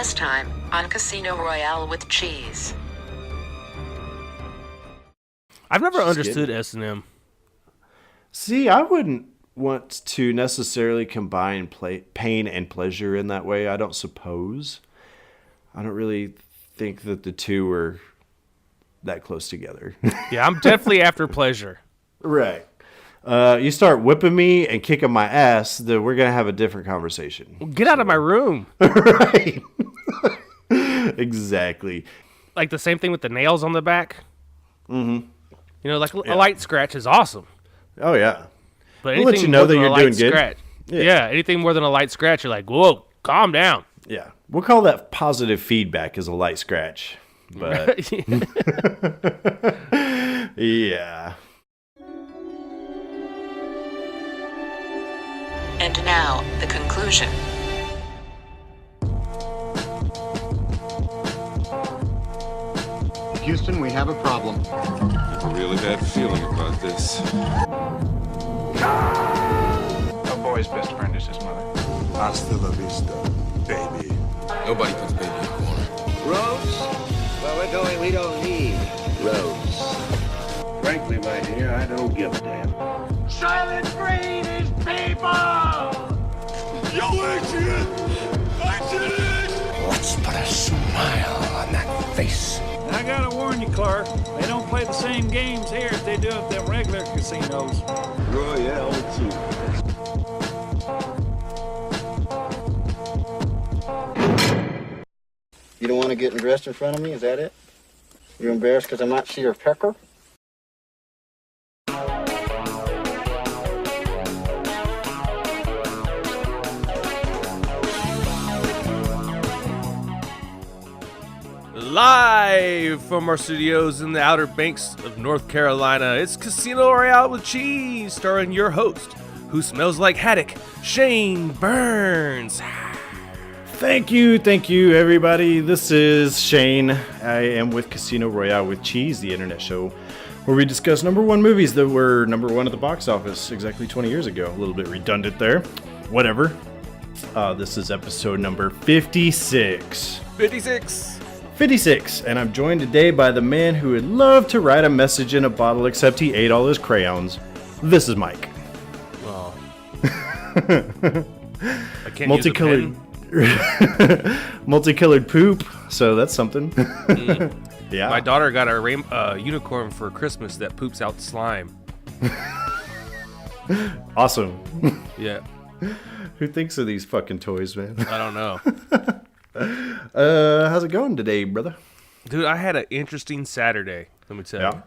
Last time on Casino Royale with cheese. I've never understood S&M. See, I wouldn't want to necessarily combine pain and pleasure in that way. I don't suppose. I don't really think that the two are that close together. Yeah, I'm definitely after pleasure. Right. You start whipping me and kicking my ass, then we're going to have a different conversation. Well, get out of my room. Right. Exactly. Like the same thing with the nails on the back. Mm-hmm. You know, like a light scratch is awesome. Oh, yeah. But We'll let you know that you're doing good. Scratch, yeah, anything more than a light scratch, you're like, whoa, calm down. Yeah. We'll call that positive feedback as a light scratch. But yeah. And now, the conclusion. Houston, we have a problem. I have a really bad feeling about this. A boy's best friend is his mother. Hasta la vista, baby. Nobody puts baby in a corner. Roads? Where we're going, we don't need roads. Frankly, my dear, I don't give a damn. Silent Green is people! Yo, Adrian! Let's put a smile on that face. I gotta warn you, Clark. They don't play the same games here as they do at them regular casinos. Royale, too. You don't want to get dressed in front of me, is that it? You're embarrassed because I might see your pecker? Live from our studios in the Outer Banks of North Carolina, it's Casino Royale with Cheese, starring your host, who smells like haddock, Shane Burns. Thank you, everybody. This is Shane. I am with Casino Royale with Cheese, the internet show, where we discuss number one movies that were number one at the box office exactly 20 years ago. A little bit redundant there. Whatever. This is episode number 56. 56, and I'm joined today by the man who would love to write a message in a bottle except he ate all his crayons. This is Mike. Oh. I can't Multicolored. Multicolored poop, so that's something. Yeah. My daughter got a unicorn for Christmas that poops out slime. Awesome. Yeah. Who thinks of these fucking toys, man? I don't know. How's it going today, brother? Dude, I had an interesting Saturday, let me tell you.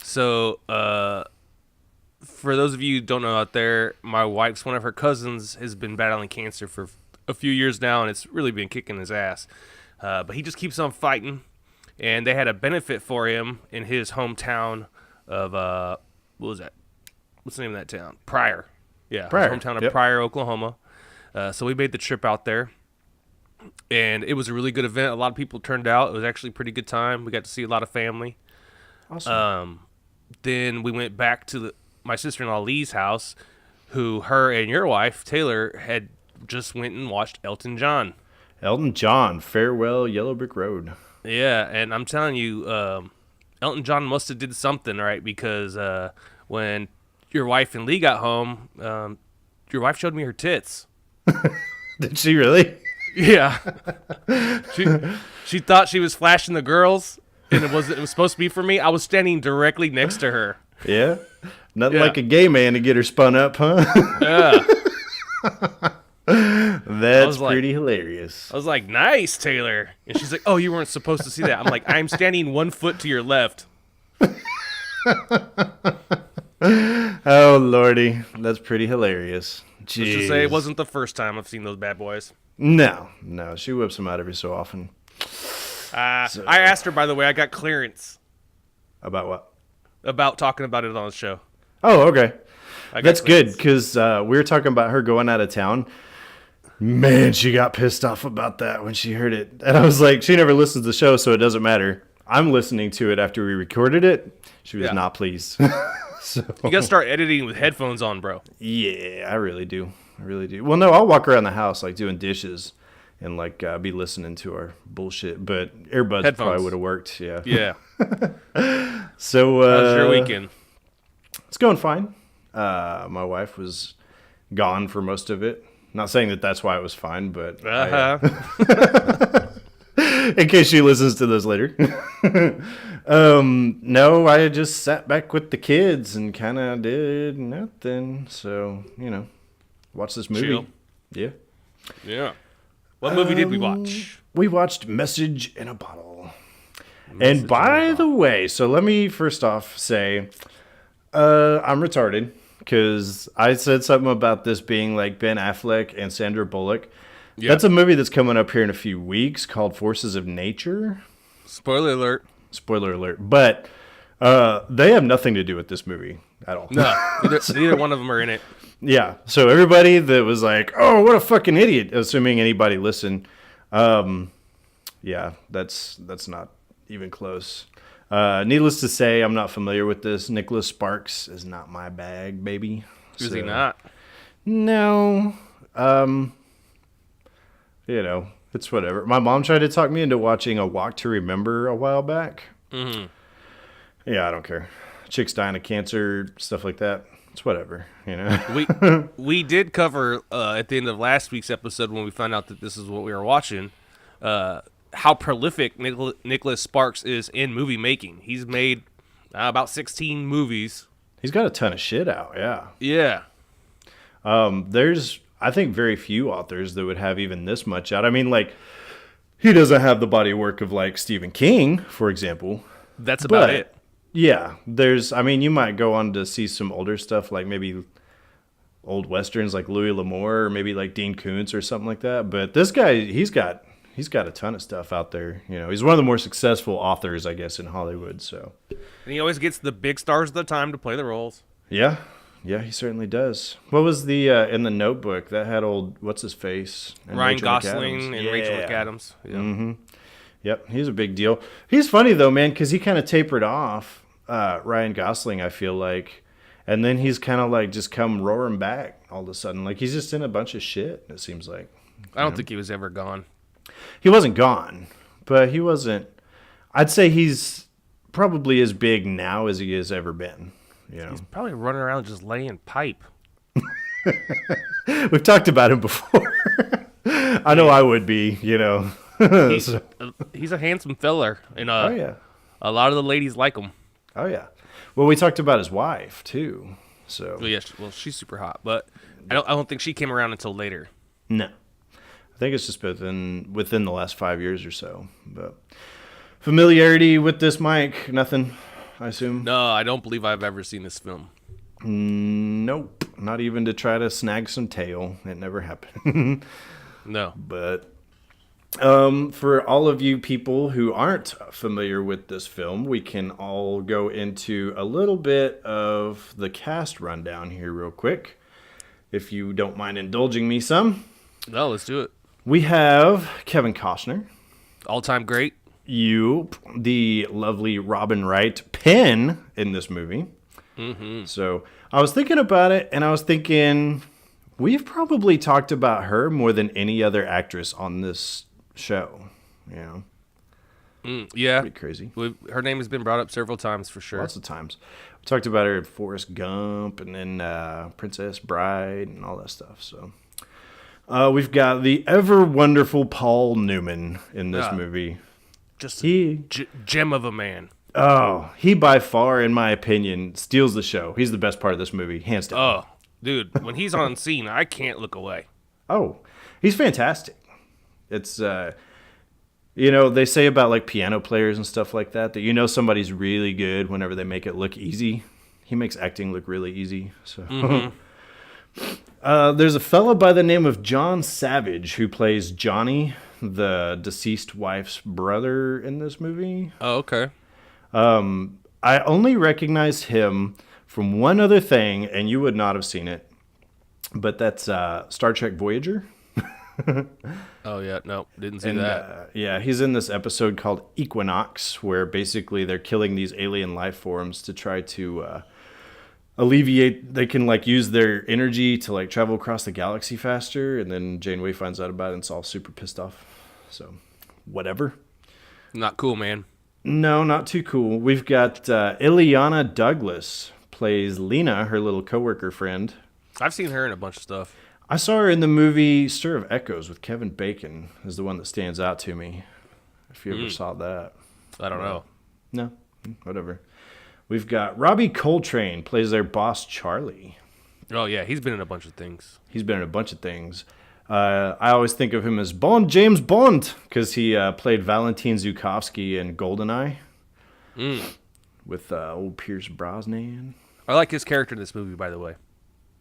So, for those of you who don't know out there, my wife's one of her cousins has been battling cancer for a few years now, and it's really been kicking his ass. But he just keeps on fighting, and they had a benefit for him in his hometown of, what was that? What's the name of that town? Pryor. Yeah, Pryor. His hometown of Pryor, Oklahoma. So we made the trip out there. And it was a really good event. A lot of people turned out. It was actually a pretty good time. We got to see a lot of family. Awesome. Then we went back to my sister-in-law Lee's house, who her and your wife, Taylor, had just went and watched Elton John. Elton John, Farewell, Yellow Brick Road. Yeah, and I'm telling you, Elton John must have did something, right? Because when your wife and Lee got home, your wife showed me her tits. Did she really? Yeah. She thought she was flashing the girls, and it was supposed to be for me. I was standing directly next to her. Yeah? Nothing like a gay man to get her spun up, huh? Yeah. That's pretty hilarious. I was like, nice, Taylor. And she's like, oh, you weren't supposed to see that. I'm like, I'm standing 1 foot to your left. Oh, Lordy. That's pretty hilarious. Jeez. Let's just say it wasn't the first time I've seen those bad boys. No. She whips them out every so often. I asked her, by the way, I got clearance. About what? About talking about it on the show. Oh, okay. That's good, because we were talking about her going out of town. Man, she got pissed off about that when she heard it. And I was like, she never listens to the show, so it doesn't matter. I'm listening to it after we recorded it. She was not pleased. So, you got to start editing with headphones on, bro. Yeah, I really do. Well, no, I'll walk around the house like doing dishes, and like be listening to our bullshit. But earbuds Headphones. probably would have worked. Yeah. Yeah. So How's your weekend? It's going fine. My wife was gone for most of it. Not saying that that's why it was fine, but in case she listens to this later. No, I just sat back with the kids and kind of did nothing. So, watch this movie. Chill. Yeah. Yeah. What movie did we watch? We watched Message in a Bottle. And by the way, so let me first off say, I'm retarded because I said something about this being like Ben Affleck and Sandra Bullock. Yeah. That's a movie that's coming up here in a few weeks called Forces of Nature. Spoiler alert. Spoiler alert. But they have nothing to do with this movie at all. No, neither one of them are in it. Yeah. So everybody that was like, oh, what a fucking idiot, assuming anybody listened. Yeah, that's not even close. Needless to say, I'm not familiar with this. Nicholas Sparks is not my bag, baby. Is he not? No. It's whatever. My mom tried to talk me into watching A Walk to Remember a while back. Mm-hmm. Yeah, I don't care. Chicks dying of cancer, stuff like that. It's whatever, We did cover at the end of last week's episode when we found out that this is what we were watching, how prolific Nicholas Sparks is in movie making. He's made about 16 movies. He's got a ton of shit out, yeah. Yeah. There's, I think, very few authors that would have even this much out. I mean, like, he doesn't have the body of work of, like, Stephen King, for example. That's about it. Yeah. You might go on to see some older stuff, like maybe old Westerns like Louis L'Amour or maybe like Dean Koontz or something like that. But this guy, he's got a ton of stuff out there. He's one of the more successful authors, I guess, in Hollywood. So, and he always gets the big stars of the time to play the roles. Yeah, he certainly does. What was the in the Notebook that had old what's his face? Ryan Gosling and Rachel McAdams. Yeah. Mm-hmm. Yep, he's a big deal. He's funny though, man, because he kind of tapered off. Ryan Gosling, I feel like, and then he's kind of like just come roaring back all of a sudden. Like he's just in a bunch of shit. It seems like. I don't think he was ever gone. He wasn't gone, but he wasn't. I'd say he's probably as big now as he has ever been. He's probably running around just laying pipe. We've talked about him before. I know I would be, He's a handsome feller, and oh yeah, a lot of the ladies like him. Oh yeah. Well, we talked about his wife too. So. Well, she's super hot, but I don't think she came around until later. No, I think it's just within the last 5 years or so. But familiarity with this mic, nothing. I assume. No, I don't believe I've ever seen this film. Nope, not even to try to snag some tail. It never happened. No, but. For all of you people who aren't familiar with this film, we can all go into a little bit of the cast rundown here real quick, if you don't mind indulging me some. No, let's do it. We have Kevin Costner. All-time great. The lovely Robin Wright Penn in this movie. Mm-hmm. So I was thinking about it, and I was thinking we've probably talked about her more than any other actress on this show. Yeah, pretty crazy. Her name has been brought up several times for sure. Lots of times. We talked about her in Forrest Gump and then Princess Bride and all that stuff. So we've got the ever wonderful Paul Newman in this movie. Just a gem of a man. Oh, he by far, in my opinion, steals the show. He's the best part of this movie, hands down. Oh, dude, when he's on scene, I can't look away. Oh, he's fantastic. It's, they say about like piano players and stuff like that somebody's really good whenever they make it look easy. He makes acting look really easy. So, there's a fella by the name of John Savage who plays Johnny, the deceased wife's brother in this movie. Oh, okay. I only recognized him from one other thing, and you would not have seen it, but that's Star Trek Voyager. Oh yeah, no, didn't see that. Yeah, he's in this episode called Equinox, where basically they're killing these alien life forms to try to alleviate. They can like use their energy to like travel across the galaxy faster. And then Janeway finds out about it and it's all super pissed off. So, whatever. Not cool, man. No, not too cool. We've got Ileana Douglas plays Lena, her little coworker friend. I've seen her in a bunch of stuff. I saw her in the movie Stir of Echoes with Kevin Bacon is the one that stands out to me. If you ever saw that. I don't know. No, whatever. We've got Robbie Coltrane plays their boss, Charlie. Oh, yeah. He's been in a bunch of things. He's been in a bunch of things. I always think of him as James Bond, because he played Valentin Zukovsky in GoldenEye with old Pierce Brosnan. I like his character in this movie, by the way.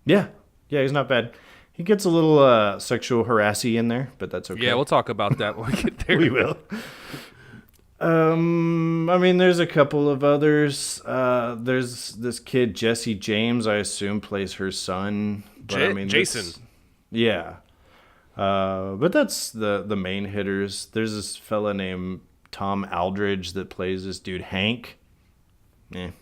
Yeah, he's not bad. He gets a little sexual harassy in there, but that's okay. Yeah, we'll talk about that when we get there. We will. I mean, there's a couple of others. There's this kid, Jesse James, I assume plays her son. But I mean, Jason. Yeah. But that's the main hitters. There's this fella named Tom Aldridge that plays this dude, Hank.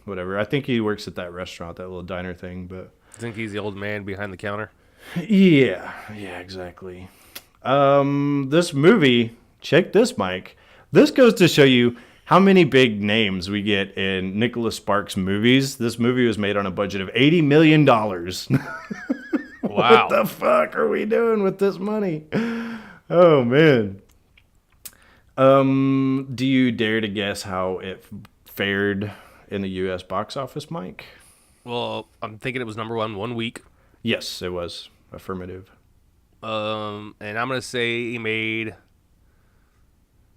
Whatever. I think he works at that restaurant, that little diner thing, but... I think he's the old man behind the counter. Yeah, exactly. This movie, check this, Mike. This goes to show you how many big names we get in Nicholas Sparks movies. This movie was made on a budget of $80 million. Wow. What the fuck are we doing with this money? Oh, man. Do you dare to guess how it fared in the U.S. box office, Mike? Well, I'm thinking it was number 1 week. Yes, it was. Affirmative. And I'm going to say he made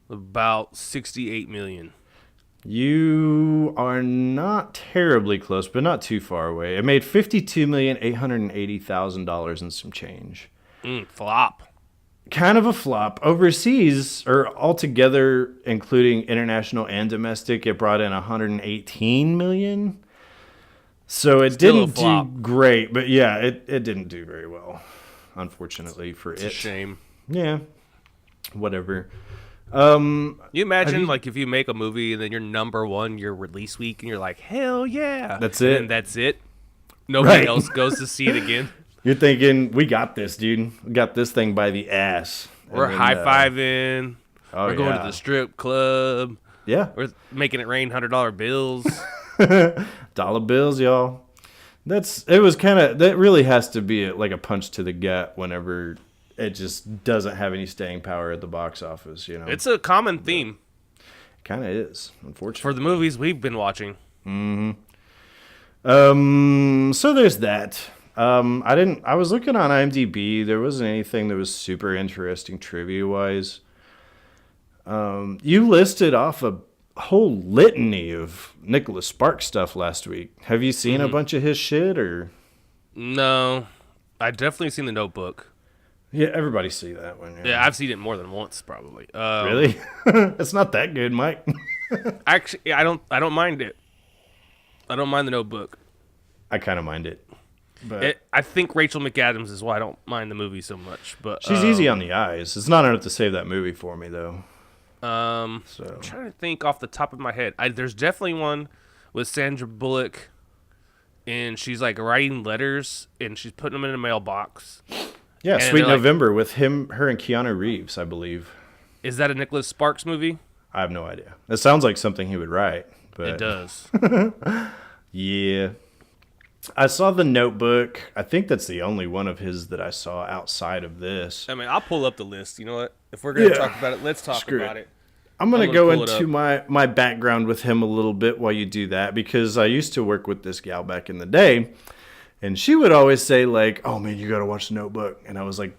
about $68 million. You are not terribly close, but not too far away. It made $52,880,000 and some change. Flop. Kind of a flop. Overseas, or altogether, including international and domestic, it brought in $118 million. So it didn't do great, but yeah, it didn't do very well, unfortunately for it. It's a shame. Yeah, whatever. You imagine like if you make a movie and then you're number one your release week and you're like, hell yeah, that's it, and that's it. Nobody else goes to see it again. You're thinking, we got this, dude. We got this thing by the ass. We're high-fiving. We're going to the strip club. Yeah, we're making it rain $100 bills. Dollar bills, y'all. That really has to be like a punch to the gut whenever it just doesn't have any staying power at the box office, you know. It's a common theme. It kind of is, unfortunately. For the movies we've been watching. So there's that. I was looking on IMDb. There wasn't anything that was super interesting trivia-wise. You listed off a whole litany of Nicholas Sparks stuff last week. Have you seen a bunch of his shit, or? No. I definitely seen The Notebook. Yeah, everybody see that one. Yeah, I've seen it more than once, probably. Really? It's not that good, Mike. Actually, I don't mind it. I don't mind The Notebook. I kind of mind it. But I think Rachel McAdams is why I don't mind the movie so much. But she's easy on the eyes. It's not enough to save that movie for me, though. I'm trying to think off the top of my head. There's definitely one with Sandra Bullock, and she's like writing letters, and she's putting them in a mailbox. Yeah, Sweet November with her and Keanu Reeves, I believe. Is that a Nicholas Sparks movie? I have no idea. It sounds like something he would write. But it does. Yeah. I saw The Notebook. I think that's the only one of his that I saw outside of this. I mean, I'll pull up the list. You know what? If we're going to talk about it, let's talk about it. I'm going to go into my background with him a little bit while you do that, because I used to work with this gal back in the day, and she would always say, like, oh, man, you got to watch The Notebook. And I was like,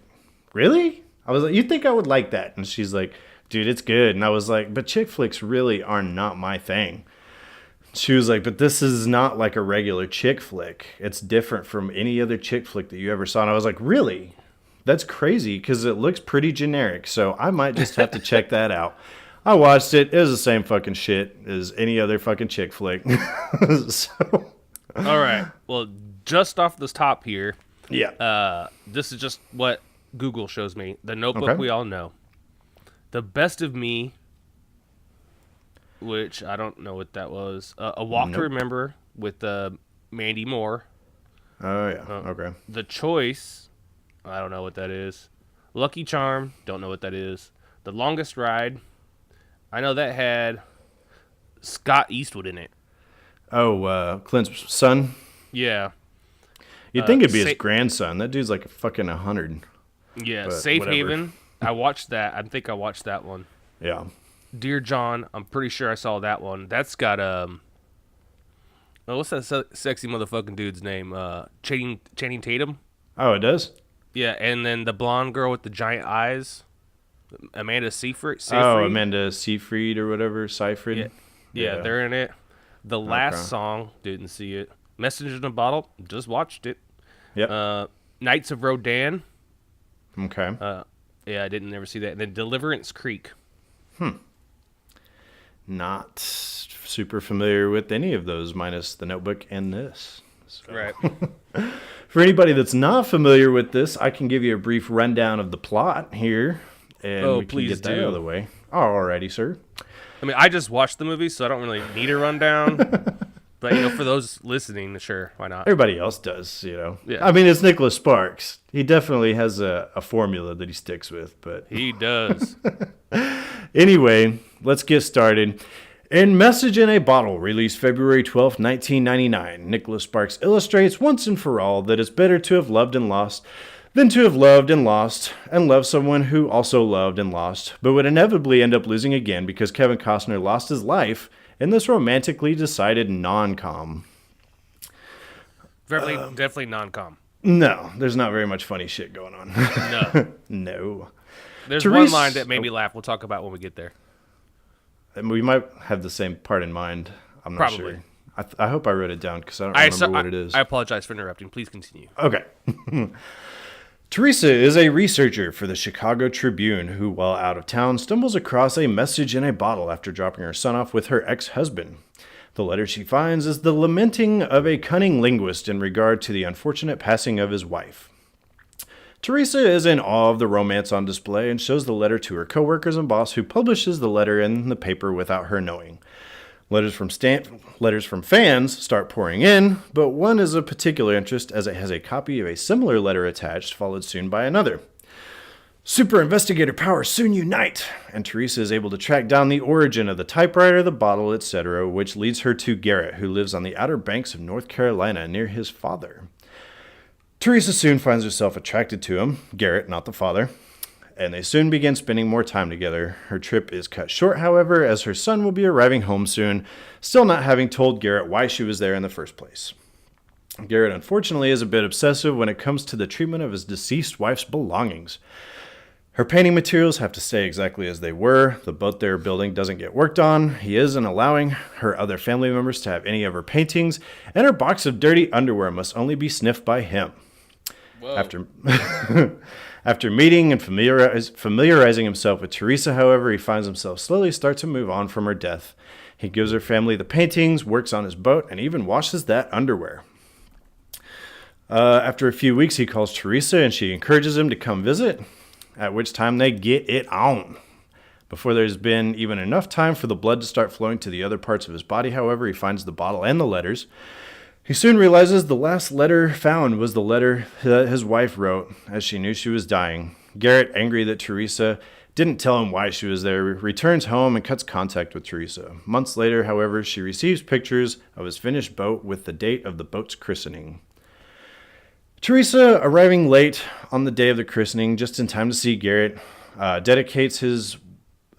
really? I was like, you think I would like that? And she's like, dude, it's good. And I was like, but chick flicks really are not my thing. She was like, but this is not like a regular chick flick. It's different from any other chick flick that you ever saw. And I was like, really? That's crazy, because it looks pretty generic. So I might just have to check that out. I watched it. It was the same fucking shit as any other fucking chick flick. So. All right. Well, just off this top here. Yeah. This is just what Google shows me. The Notebook, we all know. The Best of Me, which I don't know what that was. A Walk to Remember with Mandy Moore. Oh, yeah. Okay. The Choice, I don't know what that is. Lucky Charm, don't know what that is. The Longest Ride, I know that had Scott Eastwood in it. Oh, Clint's son? Yeah. You'd think it'd be his grandson. That dude's like fucking 100. Yeah, Safe Haven. I watched that. I think I watched that one. Yeah. Dear John, I'm pretty sure I saw that one. That's got what's that sexy motherfucking dude's name? Channing Tatum. Oh, it does? Yeah, and then the blonde girl with the giant eyes, Amanda Seyfried. Oh, Amanda Seyfried or whatever, Seyfried. Yeah, they're in it. The last song, didn't see it. Message in a Bottle, just watched it. Yep. Knights of Rodan. Okay. Yeah, I didn't never see that. And then Deliverance Creek. Not super familiar with any of those, minus The Notebook and this. So. Right. For anybody that's not familiar with this, I can give you a brief rundown of the plot here, and we can get that out of the way. Alrighty, sir. I mean, I just watched the movie, so I don't really need a rundown. But, for those listening, sure, why not? Everybody else does, Yeah. I mean, it's Nicholas Sparks. He definitely has a formula that he sticks with, but... He does. Anyway, let's get started. In Message in a Bottle, released February 12, 1999, Nicholas Sparks illustrates once and for all that it's better to have loved and lost than to have loved and lost and loved someone who also loved and lost, but would inevitably end up losing again because Kevin Costner lost his life in this romantically decided non-com. Definitely non-com. No, there's not very much funny shit going on. No. No. There's one line that made me laugh. We'll talk about when we get there. We might have the same part in mind. I'm not sure. I hope I wrote it down because I don't remember what it is. I apologize for interrupting. Please continue. Okay. Teresa is a researcher for the Chicago Tribune who, while out of town, stumbles across a message in a bottle after dropping her son off with her ex-husband. The letter she finds is the lamenting of a cunning linguist in regard to the unfortunate passing of his wife. Teresa is in awe of the romance on display and shows the letter to her coworkers and boss, who publishes the letter in the paper without her knowing. Letters from fans start pouring in, but one is of particular interest as it has a copy of a similar letter attached, followed soon by another. Super investigator powers soon unite, and Teresa is able to track down the origin of the typewriter, the bottle, etc., which leads her to Garrett, who lives on the Outer Banks of North Carolina near his father. Teresa soon finds herself attracted to him, Garrett, not the father, and they soon begin spending more time together. Her trip is cut short, however, as her son will be arriving home soon, still not having told Garrett why she was there in the first place. Garrett, unfortunately, is a bit obsessive when it comes to the treatment of his deceased wife's belongings. Her painting materials have to stay exactly as they were. The boat they're building doesn't get worked on. He isn't allowing her other family members to have any of her paintings, and her box of dirty underwear must only be sniffed by him. After meeting and familiarizing himself with Teresa, however, he finds himself slowly start to move on from her death. He gives her family the paintings, works on his boat, and even washes that underwear. After a few weeks, he calls Teresa, and she encourages him to come visit, at which time they get it on. Before there's been even enough time for the blood to start flowing to the other parts of his body, however, he finds the bottle and the letters. He soon realizes the last letter found was the letter that his wife wrote as she knew she was dying. Garrett, angry that Teresa didn't tell him why she was there, returns home and cuts contact with Teresa. Months later, however, she receives pictures of his finished boat with the date of the boat's christening. Teresa, arriving late on the day of the christening, just in time to see Garrett, dedicates his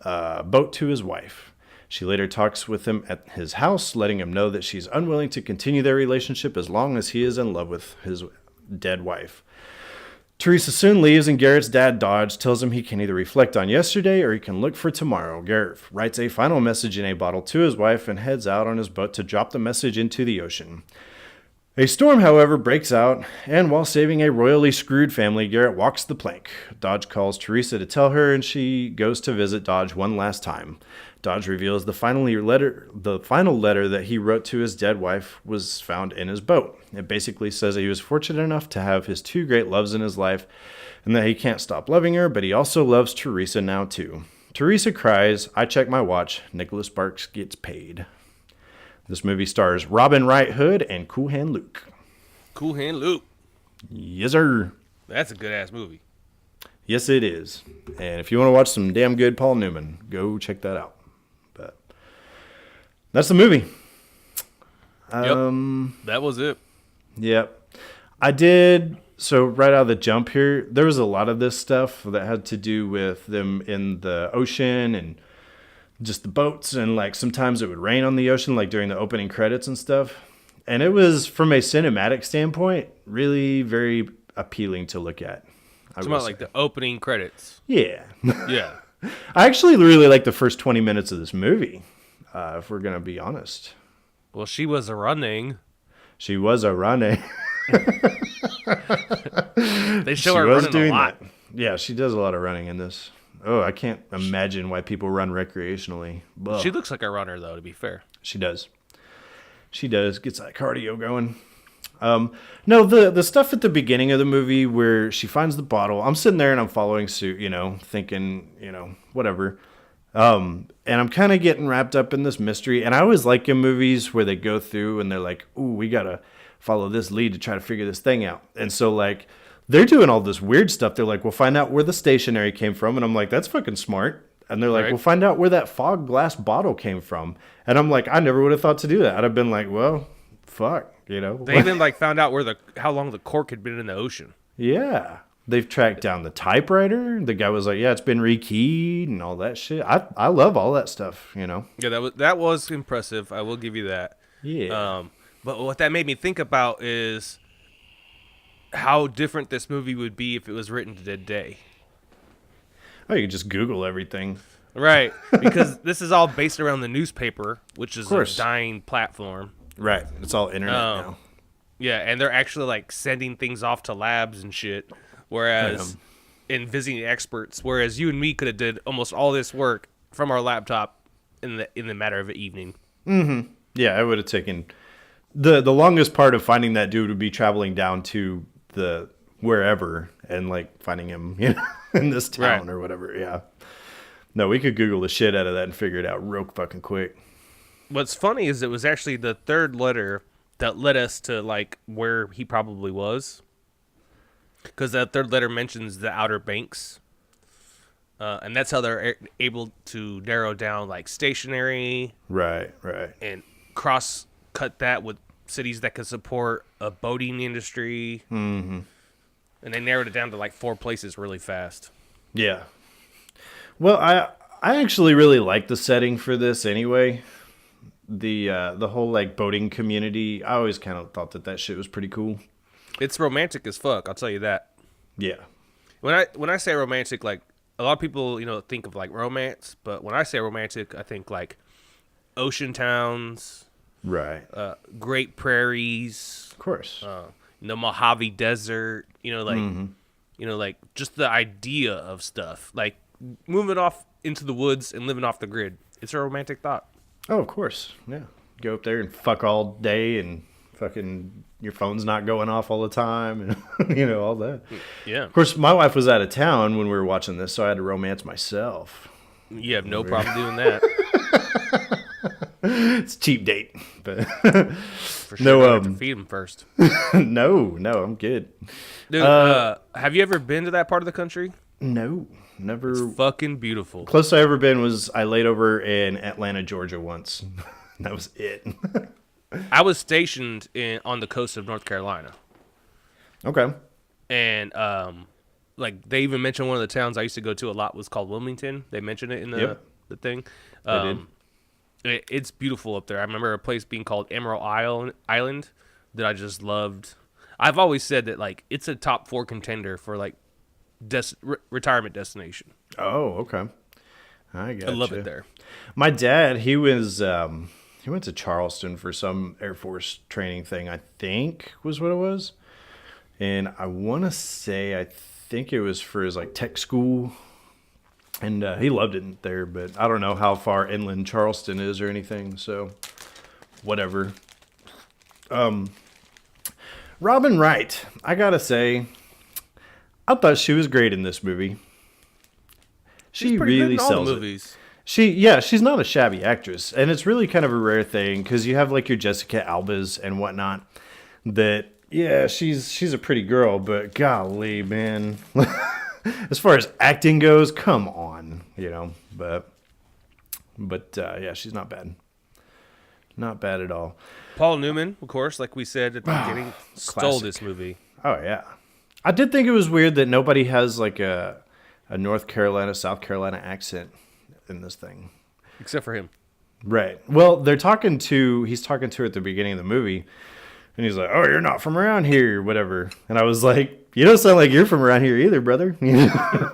boat to his wife. She later talks with him at his house, letting him know that she's unwilling to continue their relationship as long as he is in love with his dead wife. Teresa soon leaves, and Garrett's dad, Dodge, tells him he can either reflect on yesterday or he can look for tomorrow. Garrett writes a final message in a bottle to his wife and heads out on his boat to drop the message into the ocean. A storm, however, breaks out, and while saving a royally screwed family, Garrett walks the plank. Dodge calls Teresa to tell her, and she goes to visit Dodge one last time. Dodge reveals the final letter that he wrote to his dead wife was found in his boat. It basically says that he was fortunate enough to have his two great loves in his life, and that he can't stop loving her, but he also loves Teresa now too. Teresa cries, I check my watch, Nicholas Sparks gets paid. This movie stars Robin Wright Hood and Cool Hand Luke. Cool Hand Luke. Yes, sir. That's a good ass movie. Yes, it is. And if you want to watch some damn good Paul Newman, go check that out. But that's the movie. That was it. Yep. I did. So right out of the jump here, there was a lot of this stuff that had to do with them in the ocean and just the boats. And like sometimes it would rain on the ocean, like during the opening credits and stuff. And it was, from a cinematic standpoint, really very appealing to look at. It's about like the opening credits. Yeah. Yeah. I actually really like the first 20 minutes of this movie, if we're going to be honest. Well, she was a running. She was a running. They show her running a lot. That. Yeah, she does a lot of running in this. Oh, I can't imagine why people run recreationally. Ugh. She looks like a runner, though, to be fair. She does. She does. Gets that cardio going. No, the stuff at the beginning of the movie where she finds the bottle, I'm sitting there and I'm following suit, thinking, whatever. And I'm kind of getting wrapped up in this mystery. And I always like in movies where they go through and they're like, ooh, we got to follow this lead to try to figure this thing out. And so, like, they're doing all this weird stuff. They're like, we'll find out where the stationery came from. And I'm like, that's fucking smart. And they're like, right. We'll find out where that fog glass bottle came from. And I'm like, I never would have thought to do that. I'd have been like, well, fuck, They even like found out how long the cork had been in the ocean. Yeah. They've tracked down the typewriter. The guy was like, yeah, it's been rekeyed and all that shit. I love all that stuff, Yeah, that was impressive. I will give you that. Yeah. But what that made me think about is how different this movie would be if it was written today. Oh, you could just Google everything. Right, because this is all based around the newspaper, which is a dying platform. Right, it's all internet now. Yeah, and they're actually like sending things off to labs and shit, whereas in visiting experts, whereas you and me could have did almost all this work from our laptop in the matter of an evening. Mm-hmm. Yeah, I would have taken the longest part of finding that dude would be traveling down to the wherever and like finding him, in this town or whatever. Yeah. No, we could Google the shit out of that and figure it out real fucking quick. What's funny is it was actually the third letter that led us to like where he probably was, because that third letter mentions the Outer Banks, and that's how they're able to narrow down like stationary, right, and cross cut that with cities that could support a boating industry, and they narrowed it down to like 4 places really fast. Yeah. Well, I actually really like the setting for this anyway. The whole like boating community, I always kind of thought that shit was pretty cool. It's romantic as fuck, I'll tell you that. Yeah. When I say romantic, like a lot of people, think of like romance, but when I say romantic, I think like ocean towns, right? Great prairies, of course. The Mojave Desert, like just the idea of stuff, like moving off into the woods and living off the grid. It's a romantic thought. Oh, of course. Yeah. Go up there and fuck all day and fucking your phone's not going off all the time and, all that. Yeah. Of course, my wife was out of town when we were watching this, so I had to romance myself. You have no problem doing that. It's a cheap date. But for sure, no, have to feed them first. No, I'm good. Dude, have you ever been to that part of the country? No. Never. It's fucking beautiful. Closest I ever been was I laid over in Atlanta, Georgia once. That was it. I was stationed on the coast of North Carolina. Okay. And like they even mentioned one of the towns I used to go to a lot was called Wilmington. They mentioned it in the thing. They did. It's beautiful up there. I remember a place being called Emerald Island that I just loved. I've always said that like it's a top 4 contender for like retirement destination. Oh, okay. I love it there. My dad, he was he went to Charleston for some Air Force training thing, I think was what it was. And I want to say I think it was for his like tech school. And he loved it there, but I don't know how far inland Charleston is or anything, so whatever. Robin Wright, I got to say, I thought she was great in this movie. She really sells it. She's not a shabby actress, and it's really kind of a rare thing because you have like your Jessica Albas and whatnot that Yeah, she's a pretty girl, but golly, man. As far as acting goes, come on, But yeah, she's not bad. Not bad at all. Paul Newman, of course, like we said at the beginning, stole this movie. Oh yeah. I did think it was weird that nobody has like a North Carolina, South Carolina accent in this thing. Except for him. Right. Well, he's talking to her at the beginning of the movie, and he's like, "Oh, you're not from around here," whatever. And I was like, "You don't sound like you're from around here either, brother."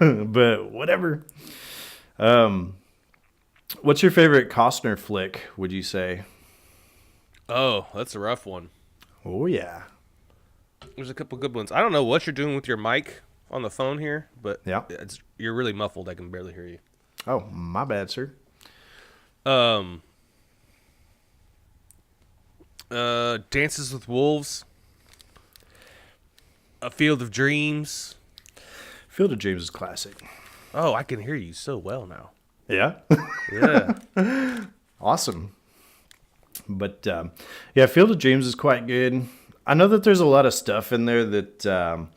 But whatever. What's your favorite Costner flick, would you say? Oh, that's a rough one. Oh, yeah. There's a couple good ones. I don't know what you're doing with your mic on the phone here, but yeah, you're really muffled. I can barely hear you. Oh, my bad, sir. Dances with Wolves. A Field of Dreams. Field of Dreams is classic. Oh, I can hear you so well now. Yeah? Yeah. Awesome. But, yeah, Field of Dreams is quite good. I know that there's a lot of stuff in there that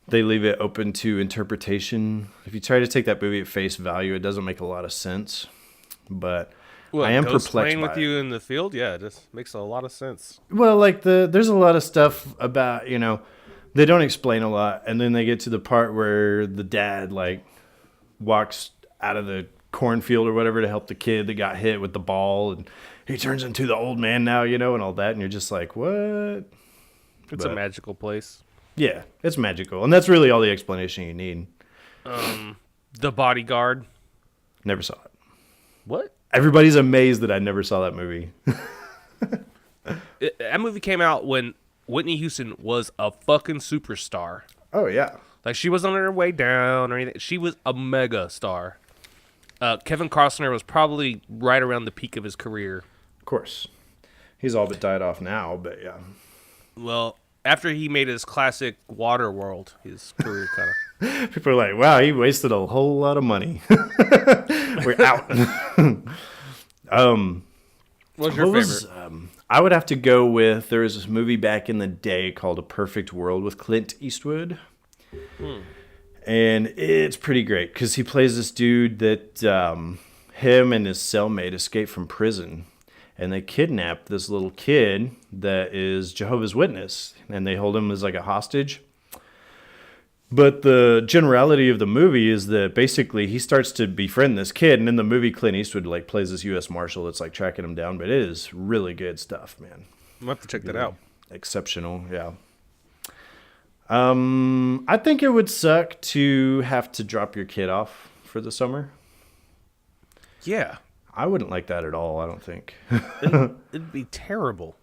they leave it open to interpretation. If you try to take that movie at face value, it doesn't make a lot of sense. But I am perplexed playing by with it. you in the field? Yeah, it just makes a lot of sense. Well, like there's a lot of stuff about, they don't explain a lot. And then they get to the part where the dad, like, walks out of the cornfield or whatever to help the kid that got hit with the ball. And he turns into the old man now, and all that. And you're just like, what? It's a magical place. Yeah, it's magical. And that's really all the explanation you need. The Bodyguard. Never saw it. What? Everybody's amazed that I never saw that movie. That movie came out when Whitney Houston was a fucking superstar. Oh, yeah. Like, she wasn't on her way down or anything. She was a mega star. Kevin Costner was probably right around the peak of his career. Of course. He's all but died off now, but yeah. Well, after he made his classic Waterworld, his career kind of... People are like, wow, he wasted a whole lot of money. We're out. What's your favorite? I would have to go with, there was this movie back in the day called A Perfect World with Clint Eastwood. And it's pretty great because he plays this dude that him and his cellmate escape from prison. And they kidnap this little kid that is Jehovah's Witness. And they hold him as like a hostage. But the generality of the movie is that basically he starts to befriend this kid. And in the movie, Clint Eastwood like plays this U.S. Marshal that's like tracking him down. But it is really good stuff, man. I'm going to have to check that out. Exceptional, yeah. I think it would suck to have to drop your kid off for the summer. Yeah. I wouldn't like that at all, I don't think. It'd be terrible.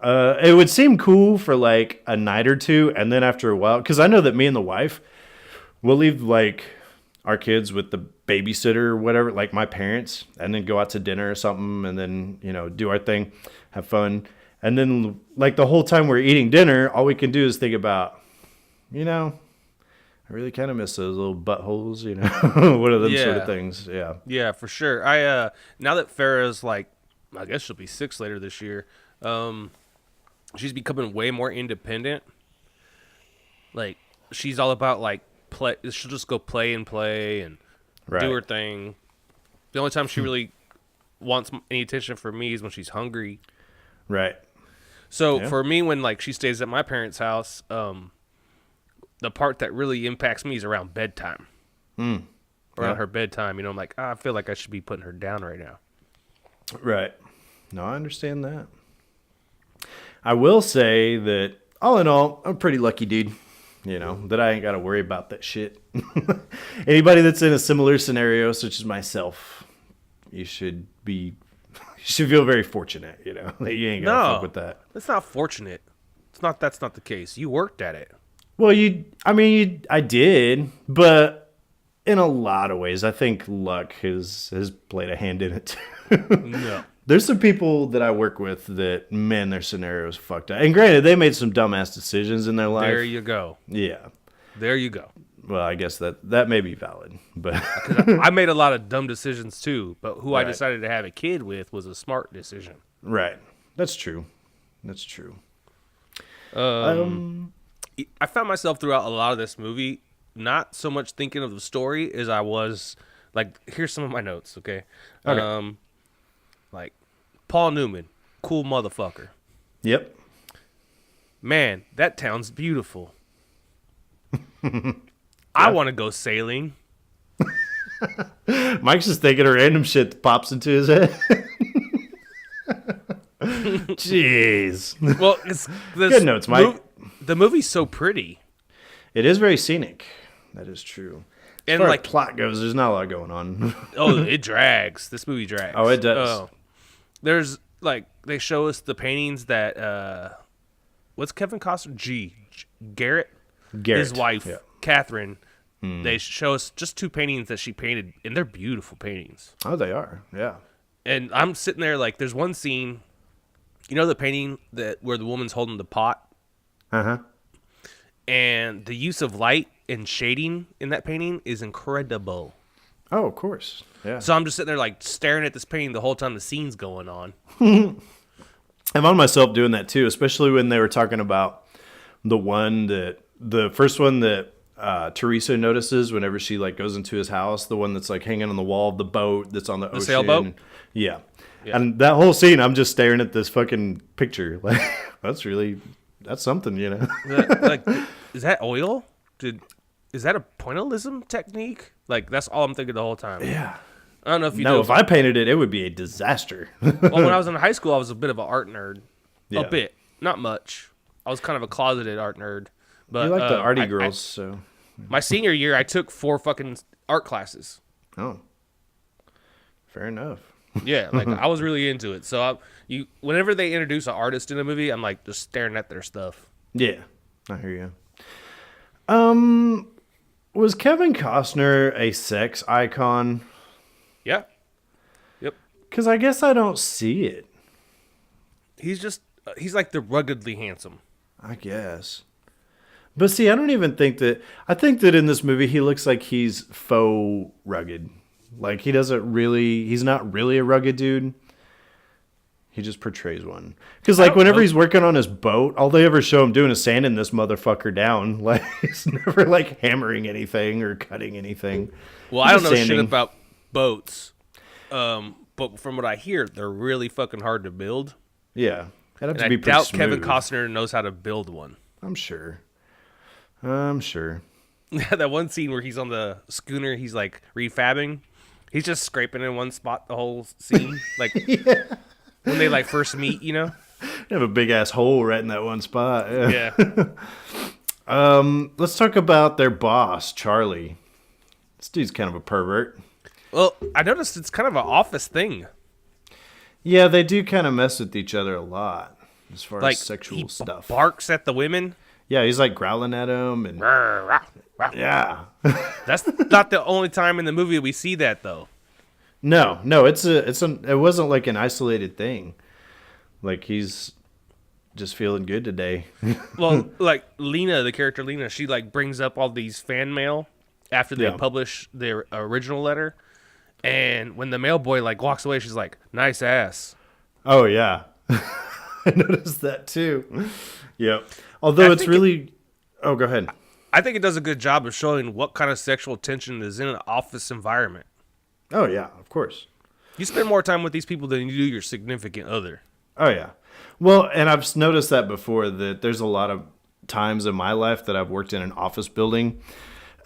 It would seem cool for like a night or two, and then after a while, because I know that me and the wife, we'll leave like our kids with the babysitter or whatever, like my parents, and then go out to dinner or something, and then, do our thing, have fun. And then like the whole time we're eating dinner, all we can do is think about, I really kind of miss those little buttholes, one of them sort of things. Yeah. Yeah, for sure. I now that Farrah's like, I guess she'll be 6 later this year. She's becoming way more independent. Like, she's all about like play. She'll just go play and do her thing. The only time she really wants any attention from me is when she's hungry. Right. So for me, when like she stays at my parents' house, the part that really impacts me is around bedtime. Around her bedtime, I'm like, I feel like I should be putting her down right now. Right. No, I understand that. I will say that all in all, I'm a pretty lucky dude, that I ain't got to worry about that shit. Anybody that's in a similar scenario, such as myself, you should feel very fortunate, that you ain't got to fuck with that. That's not fortunate. That's not the case. You worked at it. Well, I did, but in a lot of ways, I think luck has played a hand in it too. No. There's some people that I work with that, man, their scenario is fucked up. And granted, they made some dumbass decisions in their life. There you go. Yeah. There you go. Well, I guess that may be valid, but I made a lot of dumb decisions too. But who I decided to have a kid with was a smart decision. Right. That's true. That's true. I found myself throughout a lot of this movie not so much thinking of the story as I was like, here's some of my notes, okay? Like Paul Newman, cool motherfucker. Yep. Man, that town's beautiful. I want to go sailing. Mike's just thinking of random shit that pops into his head. Jeez. Well, it's good notes, Mike. The movie's so pretty. It is very scenic. That is true. As And far like as plot goes, there's not a lot going on. oh, it drags. This movie drags. Oh, it does. Oh. There's like they show us the paintings that what's Kevin Costner? Garrett, his wife, yeah. Catherine. They show us just 2 paintings that she painted, and they're beautiful paintings. Oh, they are. Yeah. And I'm sitting there like, there's one scene, you know, the painting where the woman's holding the pot. And the use of light and shading in that painting is incredible. Oh, of course. Yeah. So I'm just sitting there like staring at this painting the whole time the scene's going on. I found myself doing that too, especially when they were talking about the first one that Teresa notices whenever she like goes into his house, the one that's like hanging on the wall of the boat that's on the ocean. Sailboat? Yeah. And that whole scene, I'm just staring at this fucking picture. Like, that's something, you know? Is that oil? Is that a pointillism technique? Like, that's all I'm thinking the whole time. Yeah. I don't know if you know. know. If I painted it, it would be a disaster. Well, when I was in high school, I was a bit of an art nerd. Yeah. A bit. Not much. I was kind of a closeted art nerd. But You like the arty girls, so. My senior year, I took 4 fucking art classes. Oh. Fair enough. Yeah, like I was really into it. So whenever they introduce an artist in a movie, I'm like just staring at their stuff. Yeah, I hear you. Was Kevin Costner a sex icon? Yeah. Yep. Because I guess I don't see it. He's like the ruggedly handsome. I guess. But see, I don't even think that. I think that in this movie, he looks like he's faux rugged. Like, he's not really a rugged dude. He just portrays one. Because, like, whenever he's working on his boat, all they ever show him doing is sanding this motherfucker down. Like, he's never, like, hammering anything or cutting anything. Well, I don't know shit about boats. But from what I hear, they're really fucking hard to build. Yeah. And I doubt Kevin Costner knows how to build one. I'm sure. That one scene where he's on the schooner, he's, like, refabbing. He's just scraping in one spot the whole scene. Like, when they, like, first meet, you know? They have a big-ass hole right in that one spot. Yeah. Let's talk about their boss, Charlie. This dude's kind of a pervert. Well, I noticed it's kind of an office thing. Yeah, they do kind of mess with each other a lot as far like, as sexual stuff. Barks at the women. Yeah, he's like growling at them, and yeah. That's not the only time in the movie we see that, though. No, it wasn't like an isolated thing. Like, he's just feeling good today. Well, like Lena, the character Lena, she like brings up all these fan mail after they publish their original letter, and when the mail boy like walks away, she's like, "Nice ass." Oh yeah, I noticed that too. Yep. Although it's really, go ahead. I think it does a good job of showing what kind of sexual tension is in an office environment. Oh yeah, of course. You spend more time with these people than you do your significant other. Oh yeah. Well, and I've noticed that before, that there's a lot of times in my life that I've worked in an office building.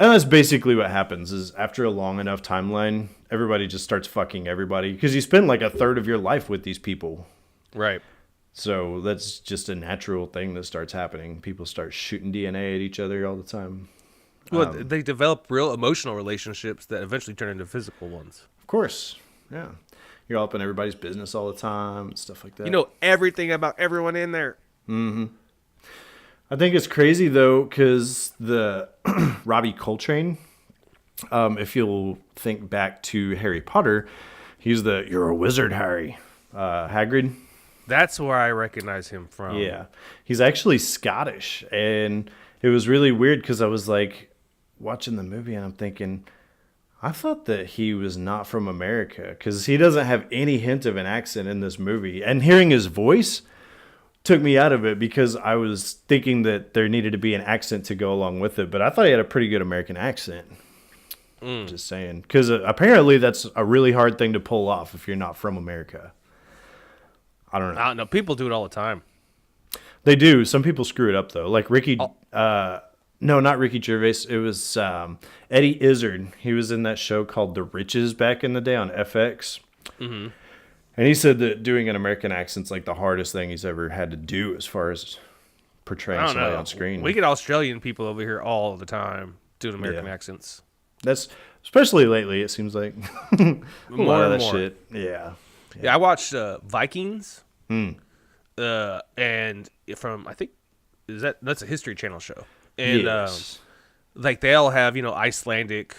And that's basically what happens is after a long enough timeline, everybody just starts fucking everybody because you spend like a third of your life with these people. Right. So that's just a natural thing that starts happening. People start shooting DNA at each other all the time. Well, they develop real emotional relationships that eventually turn into physical ones. Of course. Yeah. You're all up in everybody's business all the time and stuff like that. You know everything about everyone in there. Mm-hmm. I think it's crazy, though, because the Robbie Coltrane, if you'll think back to Harry Potter, he's you're a wizard, Harry, Hagrid. That's where I recognize him from. Yeah. He's actually Scottish, and it was really weird because I was, like, watching the movie, and I'm thinking, I thought that he was not from America because he doesn't have any hint of an accent in this movie. And hearing his voice took me out of it because I was thinking that there needed to be an accent to go along with it. But I thought he had a pretty good American accent. Just saying. Because apparently that's a really hard thing to pull off if you're not from America. I don't know. I don't know. People do it all the time. They do. Some people screw it up, though. Like Ricky... no, not Ricky Gervais. It was Eddie Izzard. He was in that show called The Riches back in the day on FX. Mm-hmm. And he said that doing an American accent's like the hardest thing he's ever had to do as far as portraying somebody on screen. We get Australian people over here all the time doing American accents. That's especially lately. It seems like a lot of that more. shit. Yeah. I watched Vikings, and from I think that's a History Channel show, and Yes. like they all have Icelandic,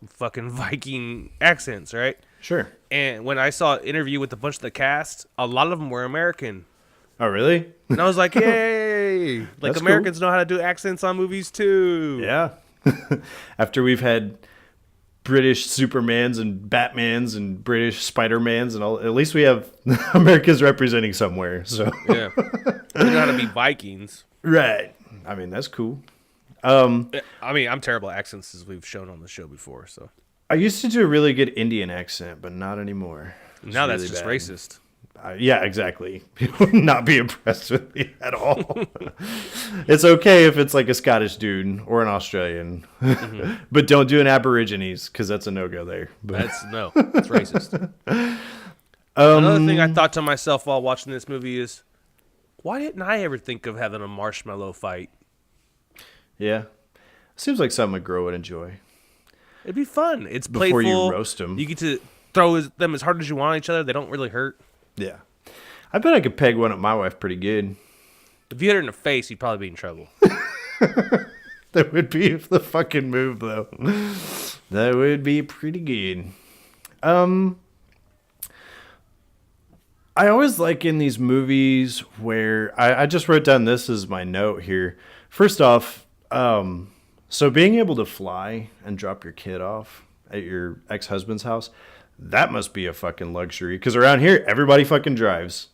fucking Viking accents, right? Sure. And when I saw an interview with a bunch of the cast, a lot of them were American. Oh, really? And I was like, yay! Like, That's Americans know how to do accents on movies, too. Yeah. After we've had British Supermans and Batmans and British Spider-Mans and all, at least we have America's representing somewhere. So Yeah. They know how to be Vikings. Right. I mean, that's cool. I mean, I'm terrible at accents, as we've shown on the show before, so. I used to do a really good Indian accent, but not anymore. It's Now that's really just bad. racist. Yeah, exactly. People would not be impressed with me at all. It's okay if it's like a Scottish dude or an Australian, but don't do an Aborigines because that's a no-go there. But That's racist. Another thing I thought to myself while watching this movie is, why didn't I ever think of having a marshmallow fight? yeah, seems like something a girl would enjoy. It'd be fun. It's Before playful. you roast 'em. You get to throw them as hard as you want at each other. They don't really hurt. Yeah, I bet I could peg one at my wife pretty good. If you hit her in the face, you'd probably be in trouble. That would be the fucking move, though. That would be pretty good. I always like in these movies where I just wrote down this as my note here. First off, so being able to fly and drop your kid off at your ex-husband's house, that must be a fucking luxury. Because around here, everybody fucking drives.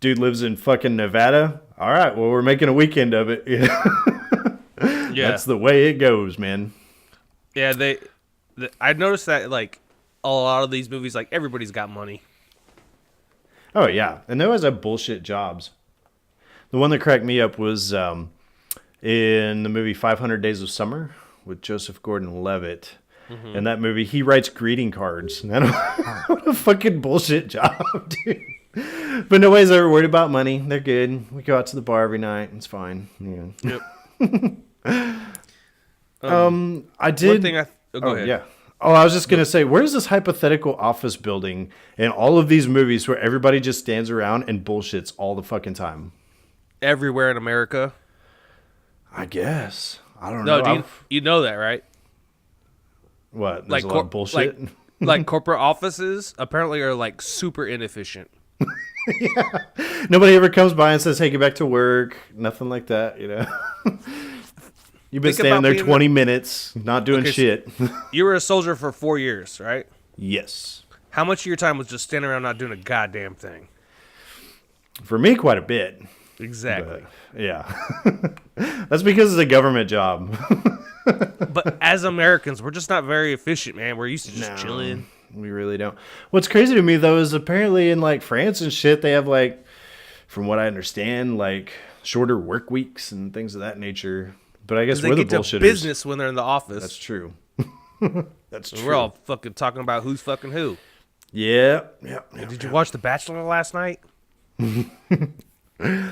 Dude lives in fucking Nevada. All right, well, we're making a weekend of it. Yeah. That's the way it goes, man. Yeah, I noticed that, like, a lot of these movies, like, everybody's got money. Oh, yeah. And they always have bullshit jobs. The one that cracked me up was in the movie 500 Days of Summer with Joseph Gordon-Levitt. Mm-hmm. In that movie, he writes greeting cards. What a fucking bullshit job, dude. But nobody's ever worried about money. They're good. We go out to the bar every night. It's fine. Yeah. Yep. I did. One thing go ahead. Yeah. Oh, I was just going to say, where's this hypothetical office building in all of these movies where everybody just stands around and bullshits all the fucking time? Everywhere in America. I guess. I don't know. No, you know that, right? What? There's a lot of bullshit? Like corporate offices apparently are, like, super inefficient. Yeah. Nobody ever comes by and says, hey, get back to work. Nothing like that, You've been standing there 20 minutes, not doing shit. You were a soldier for 4 years, right? Yes. How much of your time was just standing around not doing a goddamn thing? For me, quite a bit. Exactly. But, yeah. That's because it's a government job. But as Americans, we're just not very efficient, man. We're used to just chilling. We really don't. What's crazy to me, though, is apparently in, like, France and shit, they have, like, from what I understand, like, shorter work weeks and things of that nature. But I guess we're the bullshitters. They get to business when they're in the office. That's true. That's true. We're all fucking talking about who's fucking who. Yeah. Did you watch The Bachelor last night? I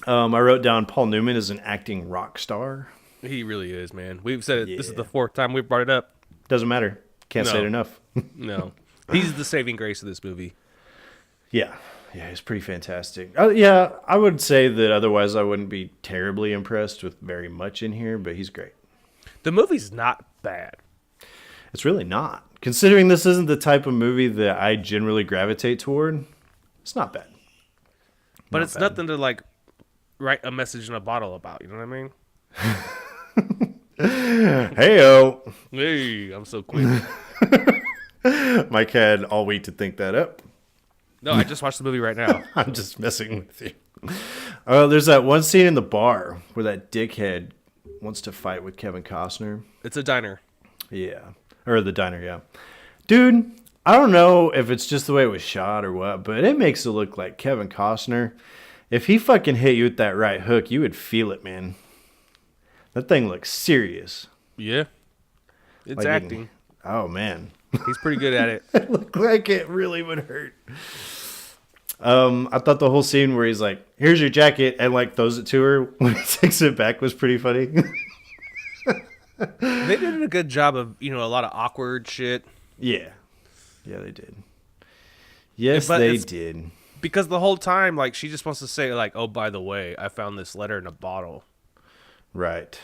wrote down Paul Newman is an acting rock star. He really is, man. We've said it. Yeah. This is the 4th time we've brought it up. Doesn't matter. Can't say it enough. No. He's the saving grace of this movie. Yeah. Yeah, he's pretty fantastic. Yeah, I would say that otherwise I wouldn't be terribly impressed with very much in here, but he's great. The movie's not bad. It's really not. Considering this isn't the type of movie that I generally gravitate toward, it's not bad. But it's nothing to, like, write a message in a bottle about, you know what I mean? Hey-o. Hey, I'm so quick. Mike had all week to think that up. No, I just watched the movie right now. I'm just messing with you. Oh, there's that one scene in the bar where that dickhead wants to fight with Kevin Costner. It's a diner. Yeah. Or the diner, yeah. Dude, I don't know if it's just the way it was shot or what, but it makes it look like Kevin Costner. If he fucking hit you with that right hook, you would feel it, man. That thing looks serious. Yeah. It's Like, acting. Oh, man. He's pretty good at it. It looked like it really would hurt. I thought the whole scene where he's like, here's your jacket, and like throws it to her when he takes it back was pretty funny. They did a good job of, a lot of awkward shit. Yeah. Yeah, they did. Yes, But they it's- did. Because the whole time, like, she just wants to say, like, oh, by the way, I found this letter in a bottle. Right.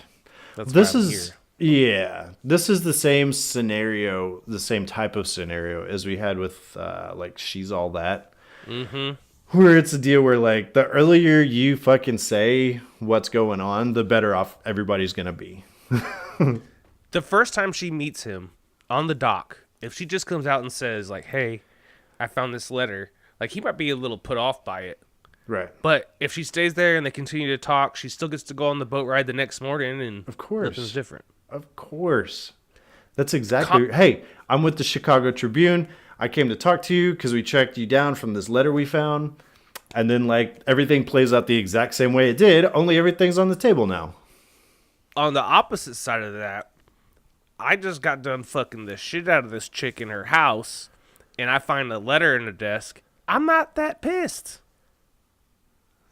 That's This why I'm is here. yeah. This is the same scenario, the same type of scenario as we had with like She's All That. Mm-hmm. Where it's a deal where like the earlier you fucking say what's going on, the better off everybody's gonna be. The first time she meets him on the dock, if she just comes out and says, like, hey, I found this letter, like, he might be a little put off by it. Right. But if she stays there and they continue to talk, she still gets to go on the boat ride the next morning, and Of course. nothing's different. Of course. That's exactly. Hey, I'm with the Chicago Tribune. I came to talk to you because we tracked you down from this letter we found. And then, like, everything plays out the exact same way it did, only everything's on the table now. On the opposite side of that, I just got done fucking the shit out of this chick in her house, and I find a letter in her desk. I'm not that pissed.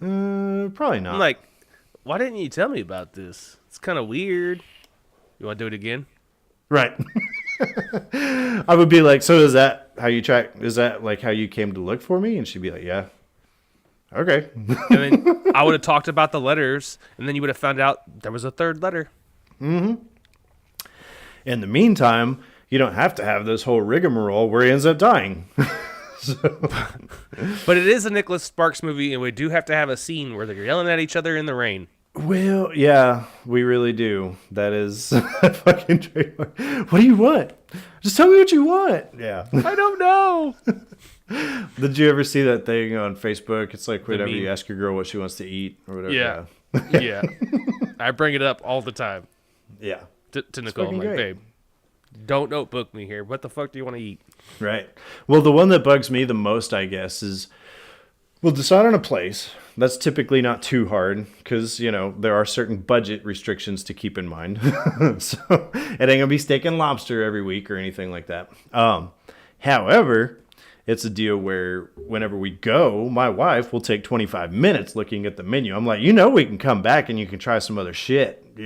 Probably not. I'm like, why didn't you tell me about this? It's kind of weird. You want to do it again? Right. I would be like, so is that how you track? Is that like how you came to look for me? And she'd be like, yeah. Okay. And then I would have talked about the letters, and then you would have found out there was a third letter. In the meantime, you don't have to have this whole rigmarole where he ends up dying. But it is a Nicholas Sparks movie, and we do have to have a scene where they're yelling at each other in the rain. Well, yeah, we really do. That is a fucking trademark. What do you want? Just tell me what you want. Yeah. I don't know. Did you ever see that thing on Facebook? It's like whenever meme. you ask your girl what she wants to eat or whatever. Yeah. Yeah. I bring it up all the time Yeah. to Nicole. I'm fucking like, great. babe, don't notebook me here. What the fuck do you want to eat? Right. Well, the one that bugs me the most, I guess, is we'll decide on a place. That's typically not too hard because, there are certain budget restrictions to keep in mind. So it ain't going to be steak and lobster every week or anything like that. However, it's a deal where whenever we go, my wife will take 25 minutes looking at the menu. I'm like, we can come back and you can try some other shit.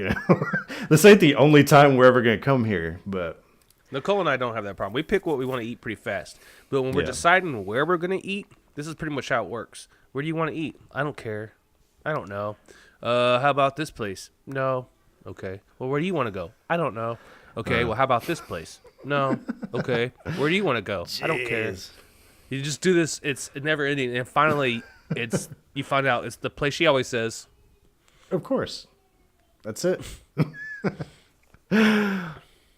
This ain't the only time we're ever going to come here, but... Nicole and I don't have that problem. We pick what we want to eat pretty fast. But when we're deciding where we're going to eat, this is pretty much how it works. Where do you want to eat? I don't care. I don't know. How about this place? No. Okay. Well, where do you want to go? I don't know. Okay. Well, how about this place? No. Okay. Where do you want to go? I don't care. You just do this. It's never ending. And finally, you find out it's the place she always says. Of course. That's it.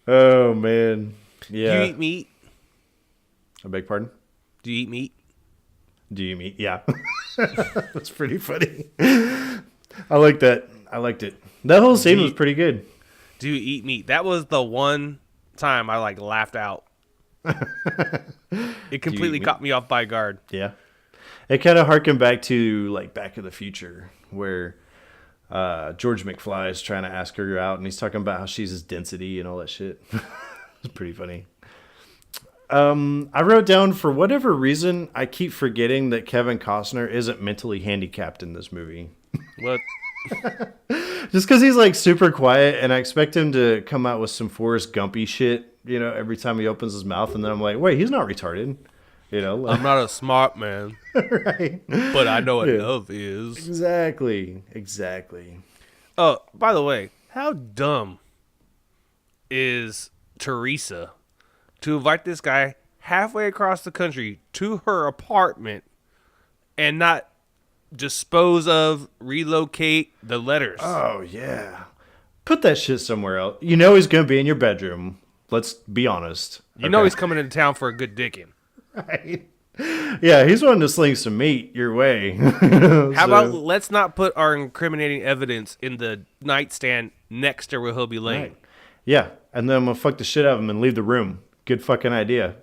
Oh, man. Yeah. Do you eat meat? I beg pardon? Do you eat meat? Do you mean? Yeah. That's pretty funny. I like that. I liked it. That whole scene was pretty good. Do you eat meat? That was the one time I laughed out. It completely caught me off by guard. Yeah. It kind of harkened back to like Back to the Future where George McFly is trying to ask her out and he's talking about how she's his density and all that shit. It's pretty funny. I wrote down, for whatever reason, I keep forgetting that Kevin Costner isn't mentally handicapped in this movie. What? Just because he's like super quiet, and I expect him to come out with some Forrest Gumpy shit, every time he opens his mouth, and then I'm like, wait, he's not retarded. I'm not a smart man, right? But I know what love is. Exactly. Oh, by the way, how dumb is Teresa to invite this guy halfway across the country to her apartment and not dispose of, relocate the letters? Oh, yeah. Put that shit somewhere else. He's going to be in your bedroom. Let's be honest. You know he's coming into town for a good dicking. Right. Yeah, he's wanting to sling some meat your way. How about let's not put our incriminating evidence in the nightstand next to where he'll be laying. Right. Yeah, and then I'm gonna fuck the shit out of him and leave the room. Good fucking idea.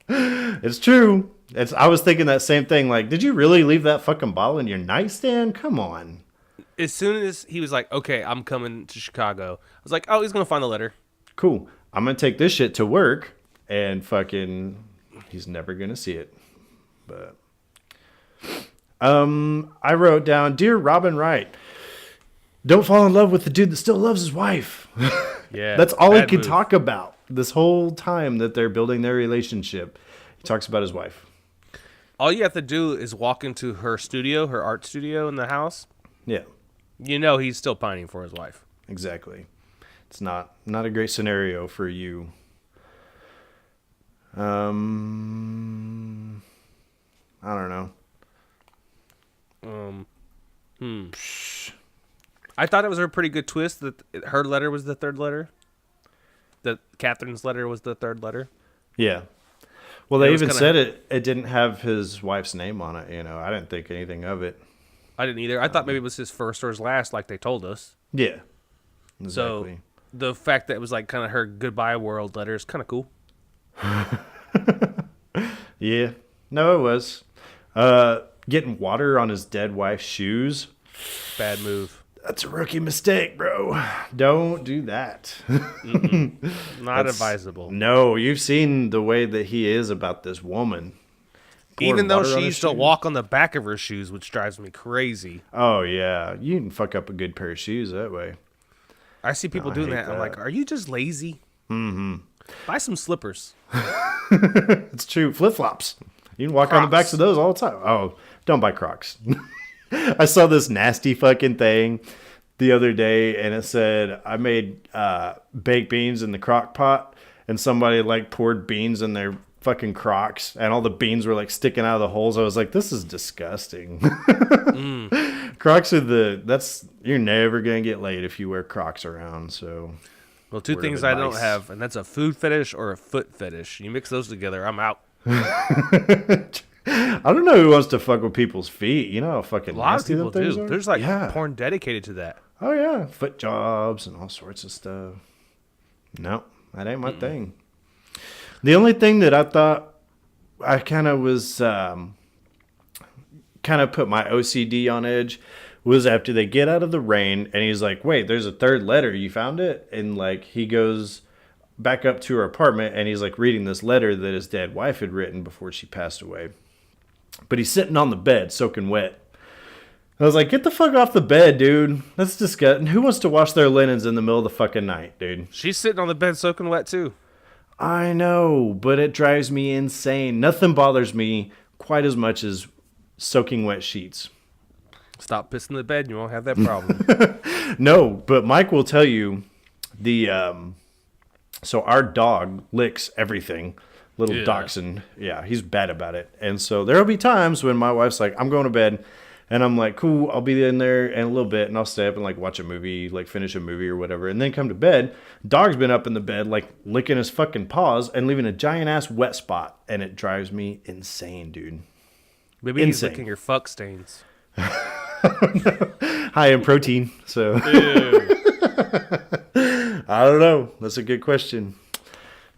It's true. I was thinking that same thing. Like, did you really leave that fucking bottle in your nightstand? Come on. As soon as he was like, okay, I'm coming to Chicago, I was like, oh, he's going to find the letter. Cool. I'm going to take this shit to work and fucking, he's never going to see it. But, I wrote down, Dear Robin Wright, don't fall in love with the dude that still loves his wife. Yeah. That's all he could move. talk about this whole time that they're building their relationship. He talks about his wife. All you have to do is walk into her studio, her art studio in the house. Yeah. You know he's still pining for his wife. Exactly. It's not a great scenario for you. I don't know. I thought it was a pretty good twist that her letter was the third letter. That Catherine's letter was the third letter. Yeah. Well, they even kinda, said it didn't have his wife's name on it. You know, I didn't think anything of it. I didn't either. I thought maybe it was his first or his last, like they told us. Yeah. Exactly. So the fact that it was like kind of her goodbye world letter is kind of cool. Yeah. No, it was. Getting water on his dead wife's shoes. Bad move. That's a rookie mistake, bro. Don't do that. Not advisable. No, you've seen the way that he is about this woman. Even though Pouring water on she his used to shoes. walk on the back of her shoes, which drives me crazy. Oh, yeah. You can fuck up a good pair of shoes that way. I see people doing hate that. I'm that. like, are you just lazy? Mm-hmm. Buy some slippers. It's true. Flip-flops. You can walk on the backs Crocs. of those all the time. Oh, don't buy Crocs. I saw this nasty fucking thing the other day, and it said, I made baked beans in the crock pot, and somebody like poured beans in their fucking Crocs, and all the beans were like sticking out of the holes. I was like, this is disgusting. Crocs are you're never going to get laid if you wear Crocs around, so. Well, two Word of things I don't advice. have, and that's a food fetish or a foot fetish. You mix those together, I'm out. I don't know who wants to fuck with people's feet. You know how fucking A lot of nasty people them things do. are? There's like Yeah. porn dedicated to that. Oh, yeah. Foot jobs and all sorts of stuff. No, that ain't my thing. The only thing that I thought I kind of was kind of put my OCD on edge was after they get out of the rain and he's like, wait, there's a third letter. You found it? And like he goes back up to her apartment and he's like reading this letter that his dead wife had written before she passed away. But he's sitting on the bed soaking wet. I was like, get the fuck off the bed, dude. That's disgusting. Who wants to wash their linens in the middle of the fucking night, dude? She's sitting on the bed soaking wet too. I know, but it drives me insane. Nothing bothers me quite as much as soaking wet sheets. Stop pissing the bed and you won't have that problem. No, but Mike will tell you so our dog licks everything. Little Yeah. dachshund. Yeah, he's bad about it. And so there'll be times when my wife's like, I'm going to bed. And I'm like, cool, I'll be in there in a little bit. And I'll stay up and like watch a movie, like finish a movie or whatever. And then come to bed. Dog's been up in the bed, like licking his fucking paws and leaving a giant ass wet spot. And it drives me insane, dude. Maybe he's Insane. licking your fuck stains. High in protein. So I don't know. That's a good question.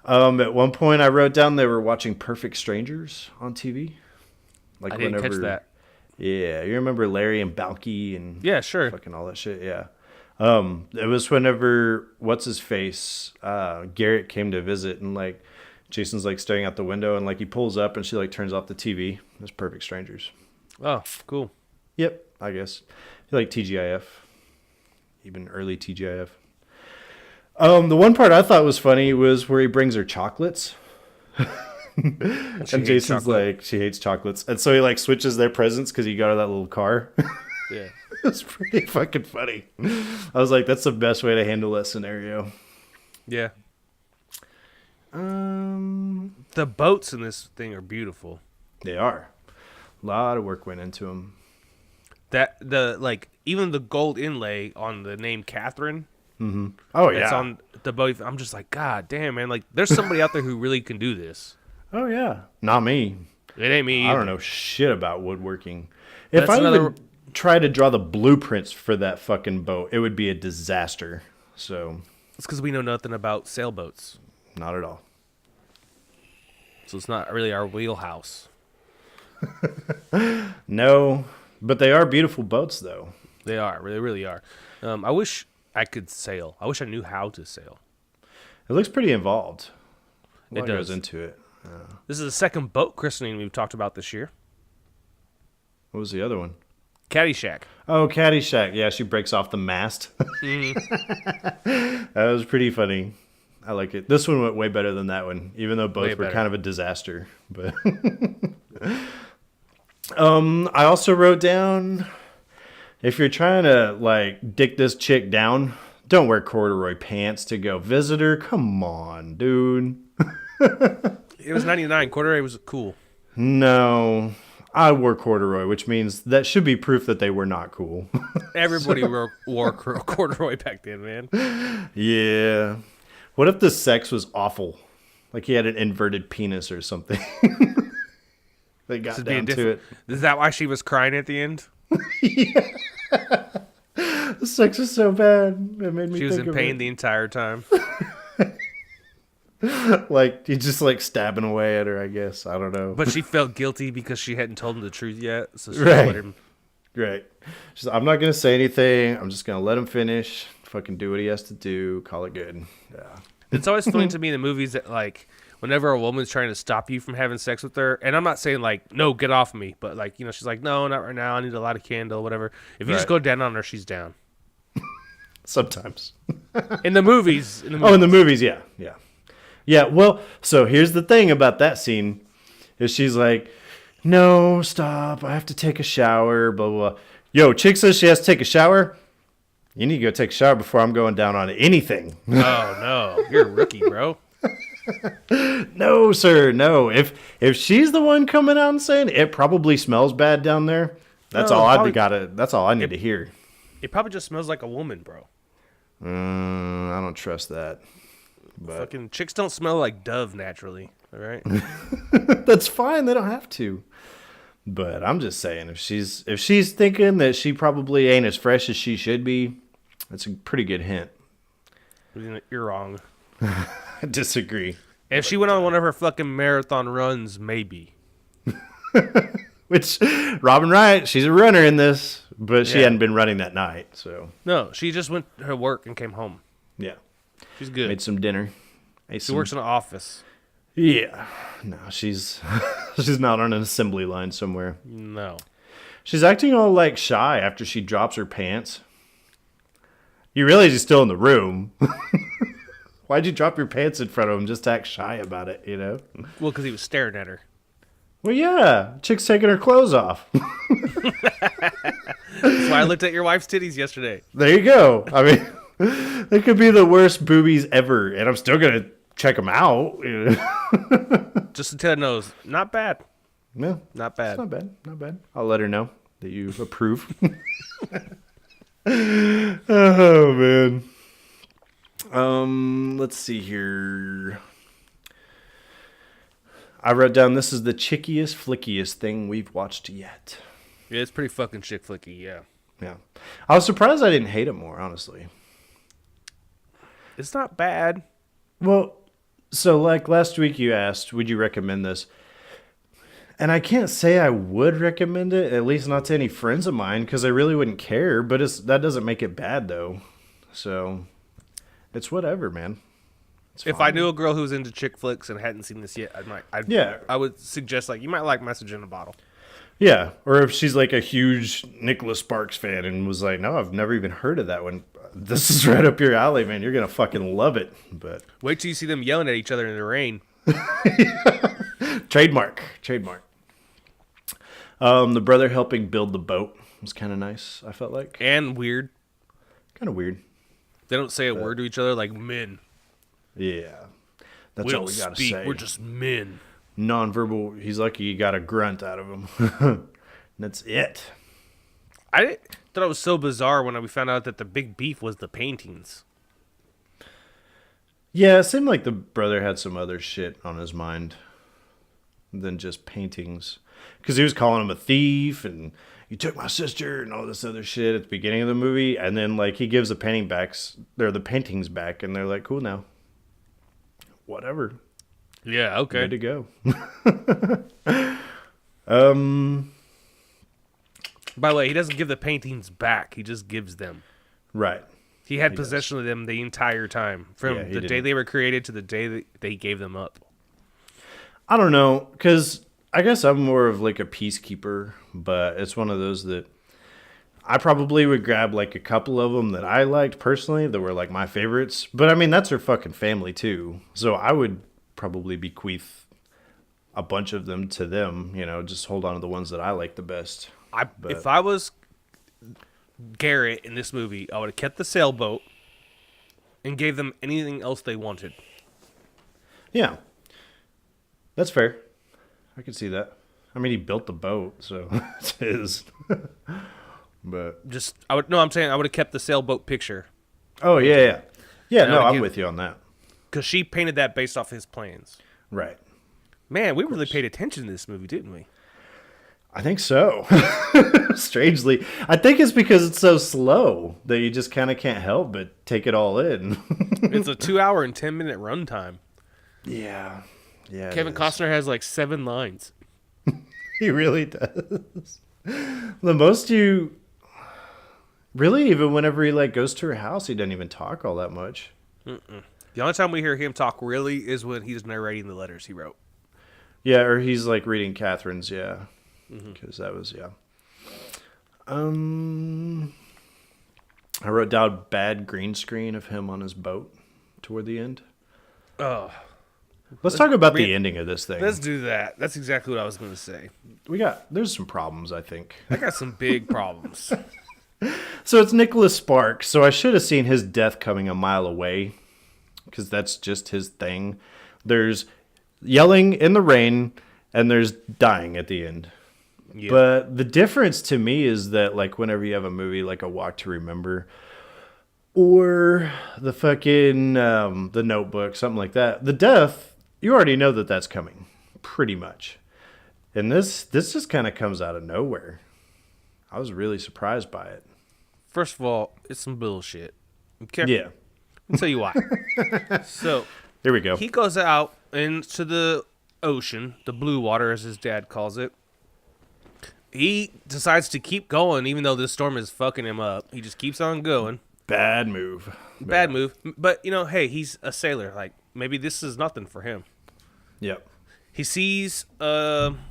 At one point I wrote down they were watching Perfect Strangers on TV. Like I didn't catch that. Yeah, you remember Larry and Balky and Yeah, sure. fucking all that shit. Yeah. It was whenever what's his face Garrett came to visit and like Jason's like staring out the window and like he pulls up and she like turns off the TV. It's Perfect Strangers. Oh, cool. Yep, I guess. You like TGIF, even early TGIF. The one part I thought was funny was where he brings her chocolates. And Jason's chocolate. like, she hates chocolates. And so he like switches their presents because he got her that little car. Yeah. It's pretty fucking funny. I was like, that's the best way to handle that scenario. Yeah. The boats in this thing are beautiful. They are. A lot of work went into them. That like even the gold inlay on the name Catherine. Oh, It's yeah. on the boat. I'm just like, God damn, man! Like, there's somebody out there who really can do this. Oh yeah, not me. It ain't me I either. don't know shit about woodworking. If That's I another- even try to draw the blueprints for that fucking boat, it would be a disaster. So, It's because we know nothing about sailboats. not at all. So it's not really our wheelhouse. No, but they are beautiful boats, though. They are. They really are. I wish I could sail. I wish I knew how to sail. It looks pretty involved. A It lot does. goes into it. This is the second boat christening we've talked about this year. What was the other one? Caddyshack. Oh, Caddyshack. Yeah, she breaks off the mast. That was pretty funny. I like it. This one went way better than that one, even though both Way were better. kind of a disaster. But I also wrote down, if you're trying to like dick this chick down, don't wear corduroy pants to go visit her. Come on, dude. It was 99. Corduroy was cool. No, I wore corduroy, which means that should be proof that they were not cool. Everybody wore corduroy back then, man. Yeah. What if the sex was awful? Like he had an inverted penis or something. They got This would be a down to different- it. Is that why she was crying at the end? The sex was so bad. It made me She was think in of pain it. the entire time. Like he just like stabbing away at her, I guess. I don't know. But she felt guilty because she hadn't told him the truth yet. So she Right. let him. Right. She's like, I'm not gonna say anything. I'm just gonna let him finish. Fucking do what he has to do. Call it good. Yeah. It's always funny to me in the movies that, like, whenever a woman's trying to stop you from having sex with her, and I'm not saying, like, no, get off me, but, like, you know, she's like, no, not right now. I need a light a candle, whatever. If you just Right. go down on her, she's down. Sometimes. In the movies. Oh, in the movies, yeah. Yeah. Yeah, well, so here's the thing about that scene is she's like, no, stop. I have to take a shower, blah, blah, blah. Yo, chick says she has to take a shower. You need to go take a shower before I'm going down on anything. Oh, no. You're a rookie, bro. No, sir, no. If she's the one coming out and saying it probably smells bad down there, that's No, all probably- that's all I need to hear. It probably just smells like a woman, bro. I don't trust that. But Fucking chicks don't smell like Dove naturally, all right? that's fine. They don't have to. But I'm just saying, if she's thinking that she probably ain't as fresh as she should be, that's a pretty good hint. You're wrong. I disagree. If she went on one of her fucking marathon runs, maybe. Which Robin Wright, she's a runner in this, but she Yeah. hadn't been running that night. So No, she just went to her work and came home. yeah, She's good. made some dinner. She works in an office. Yeah, no, she's she's not on an assembly line somewhere. No. She's acting all like shy after she drops her pants. You realize he's still in the room. Why'd you drop your pants in front of him? Just to act shy about it, you know? Well, because he was staring at her. Well, yeah, chick's taking her clothes off. That's why I looked at your wife's titties yesterday. There you go. I mean, they could be the worst boobies ever, and I'm still gonna check them out. You know? Just so Ted knows, not bad. No, Not bad. it's not bad. Not bad. I'll let her know that you approve. Oh man. Let's see here. I wrote down this is the chickiest, flickiest thing we've watched yet. Yeah, it's pretty fucking chick flicky, yeah. Yeah. I was surprised I didn't hate it more, honestly. It's not bad. Well, so like last week you asked, would you recommend this? And I can't say I would recommend it, at least not to any friends of mine, because I really wouldn't care. But that doesn't make it bad, though. So it's whatever, man. It's If fine. I knew a girl who was into chick flicks and hadn't seen this yet, I would suggest, like, you might like Message in a Bottle. Yeah, or if she's like a huge Nicholas Sparks fan and was like, no, I've never even heard of that one. This is right up your alley, man. You're going to fucking love it. But Wait till you see them yelling at each other in the rain. Trademark. The brother helping build the boat was kind of nice, I felt like. And weird. Kind of weird. They don't say a word to each other like men. Yeah. That's We all don't we got to speak. say. We're just men. Nonverbal. He's lucky you got a grunt out of him. That's it. I thought it was so bizarre when we found out that the big beef was the paintings. Yeah, it seemed like the brother had some other shit on his mind. than just paintings. Because he was calling him a thief and you took my sister and all this other shit at the beginning of the movie. And then like he gives the paintings back and they're like, cool now. Whatever. Yeah, okay. Good to go. By the way, he doesn't give the paintings back. He just gives them. Right. He had possession of them the entire time. From the day they were created to the day that they gave them up. I don't know, because I guess I'm more of like a peacekeeper, but it's one of those that I probably would grab like a couple of them that I liked personally that were like my favorites. But I mean, that's her fucking family too. So I would probably bequeath a bunch of them to them, you know, just hold on to the ones that I like the best. If I was Garrett in this movie, I would have kept the sailboat and gave them anything else they wanted. Yeah. That's fair. I can see that. I mean, he built the boat, so it's his. But I'm saying I would have kept the sailboat picture. Oh, yeah. Yeah, no, I'm with you on that. Because she painted that based off his plans. Right. Man, we really paid attention to this movie, didn't we? I think so. Strangely. I think it's because it's so slow that you just kind of can't help but take it all in. It's a 2 hour and 10-minute runtime. Yeah. Yeah. Kevin Costner has like 7 lines. He really does. The most you... Really, even whenever he like goes to her house, he doesn't even talk all that much. Mm-mm. The only time we hear him talk really is when he's narrating the letters he wrote. Yeah, or he's like reading Catherine's, yeah. Because that was, yeah. I wrote down bad green screen of him on his boat toward the end. Oh. Let's talk about the ending of this thing. Let's do that. That's exactly what I was going to say. There's some problems, I think. I got some big problems. So it's Nicholas Sparks. So I should have seen his death coming a mile away because that's just his thing. There's yelling in the rain and there's dying at the end. Yep. But the difference to me is that like whenever you have a movie like A Walk to Remember or the fucking The Notebook, something like that, the death, you already know that that's coming pretty much. And this just kind of comes out of nowhere. I was really surprised by it. First of all, it's some bullshit. Okay? Yeah. I'll tell you why. So, here we go. He goes out into the ocean, the blue water as his dad calls it. He decides to keep going even though this storm is fucking him up. He just keeps on going. Bad move. Bad move. But, you know, hey, he's a sailor. Like, maybe this is nothing for him. Yep. He sees hazard,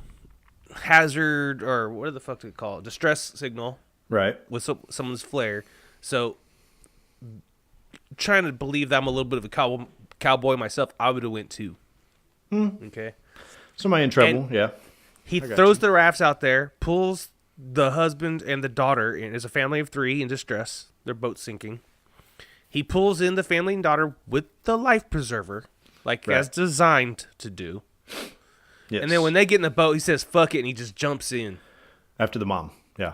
or what the fuck do they call it? Distress signal. Right. With someone's flare. So, trying to believe that I'm a little bit of a cowboy myself, I would have went too. Okay. Somebody in trouble, yeah. He throws the rafts out there, pulls the husband and the daughter in. There's a family of 3 in distress. Their boat's sinking. He pulls in the family and daughter with the life preserver, like as designed to do. Yes. And then when they get in the boat, he says, fuck it, and he just jumps in. After the mom, yeah.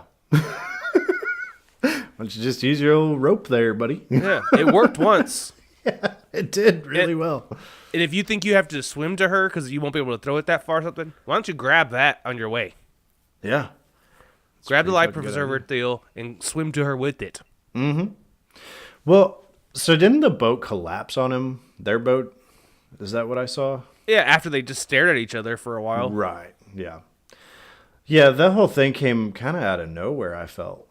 Why don't you just use your old rope there, buddy? Yeah, it worked once. Yeah, it did really well. And if you think you have to swim to her because you won't be able to throw it that far or something, why don't you grab that on your way? Yeah. Grab the life preserver deal and swim to her with it. Mm-hmm. Well, so didn't the boat collapse on him? Their boat? Is that what I saw? Yeah, after they just stared at each other for a while. Right, yeah. Yeah, that whole thing came kind of out of nowhere, I felt.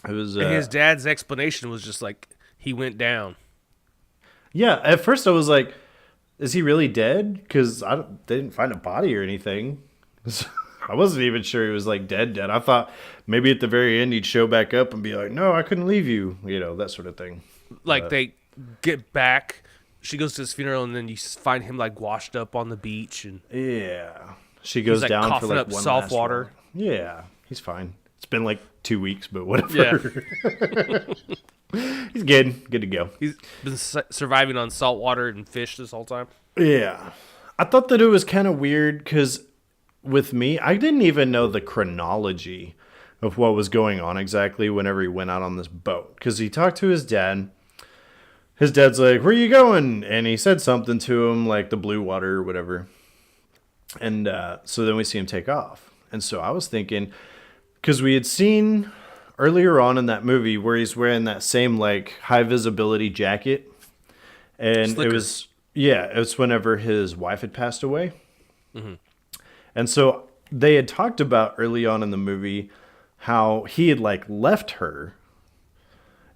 It was. And his dad's explanation was just like, he went down. Yeah, at first I was like, is he really dead? Because they didn't find a body or anything. I wasn't even sure he was like dead. I thought maybe at the very end he'd show back up and be like, no, I couldn't leave you. You know, that sort of thing. Like they get back, she goes to his funeral, and then you find him like washed up on the beach. And yeah. She goes like down for like up one salt water. Yeah, he's fine. It's been like 2 weeks, but whatever. Yeah. He's good to go. He's been surviving on salt water and fish this whole time. Yeah. I thought that it was kind of weird because with me, I didn't even know the chronology of what was going on exactly whenever he went out on this boat. Because he talked to his dad. His dad's like, where are you going? And he said something to him like the blue water or whatever. And so then we see him take off. And so I was thinking, because we had seen earlier on in that movie where he's wearing that same like high visibility jacket. And Slicker. it's whenever his wife had passed away. Mm-hmm. And so they had talked about early on in the movie how he had like left her.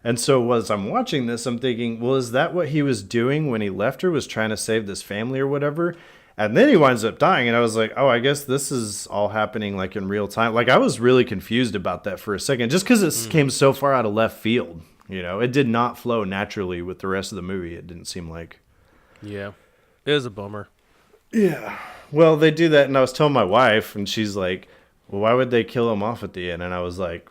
And so as I'm watching this, I'm thinking, well, is that what he was doing when he left her, was trying to save this family or whatever? And then he winds up dying. And I was like, oh, I guess this is all happening like in real time. Like I was really confused about that for a second, just because it came so far out of left field. You know, it did not flow naturally with the rest of the movie. It didn't seem like. Yeah, it was a bummer. Yeah. Well, they do that. And I was telling my wife, and she's like, well, why would they kill him off at the end? And I was like,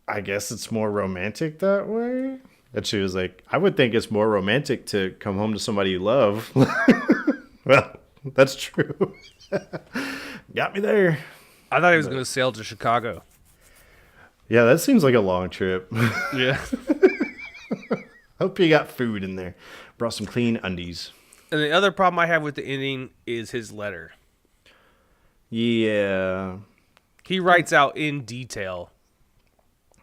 I guess it's more romantic that way. And she was like, I would think it's more romantic to come home to somebody you love. Well, that's true. Got me there. I thought he was going to sail to Chicago. Yeah, that seems like a long trip. Yeah. Hope you got food in there. Brought some clean undies. And the other problem I have with the ending is his letter. Yeah. He writes out in detail,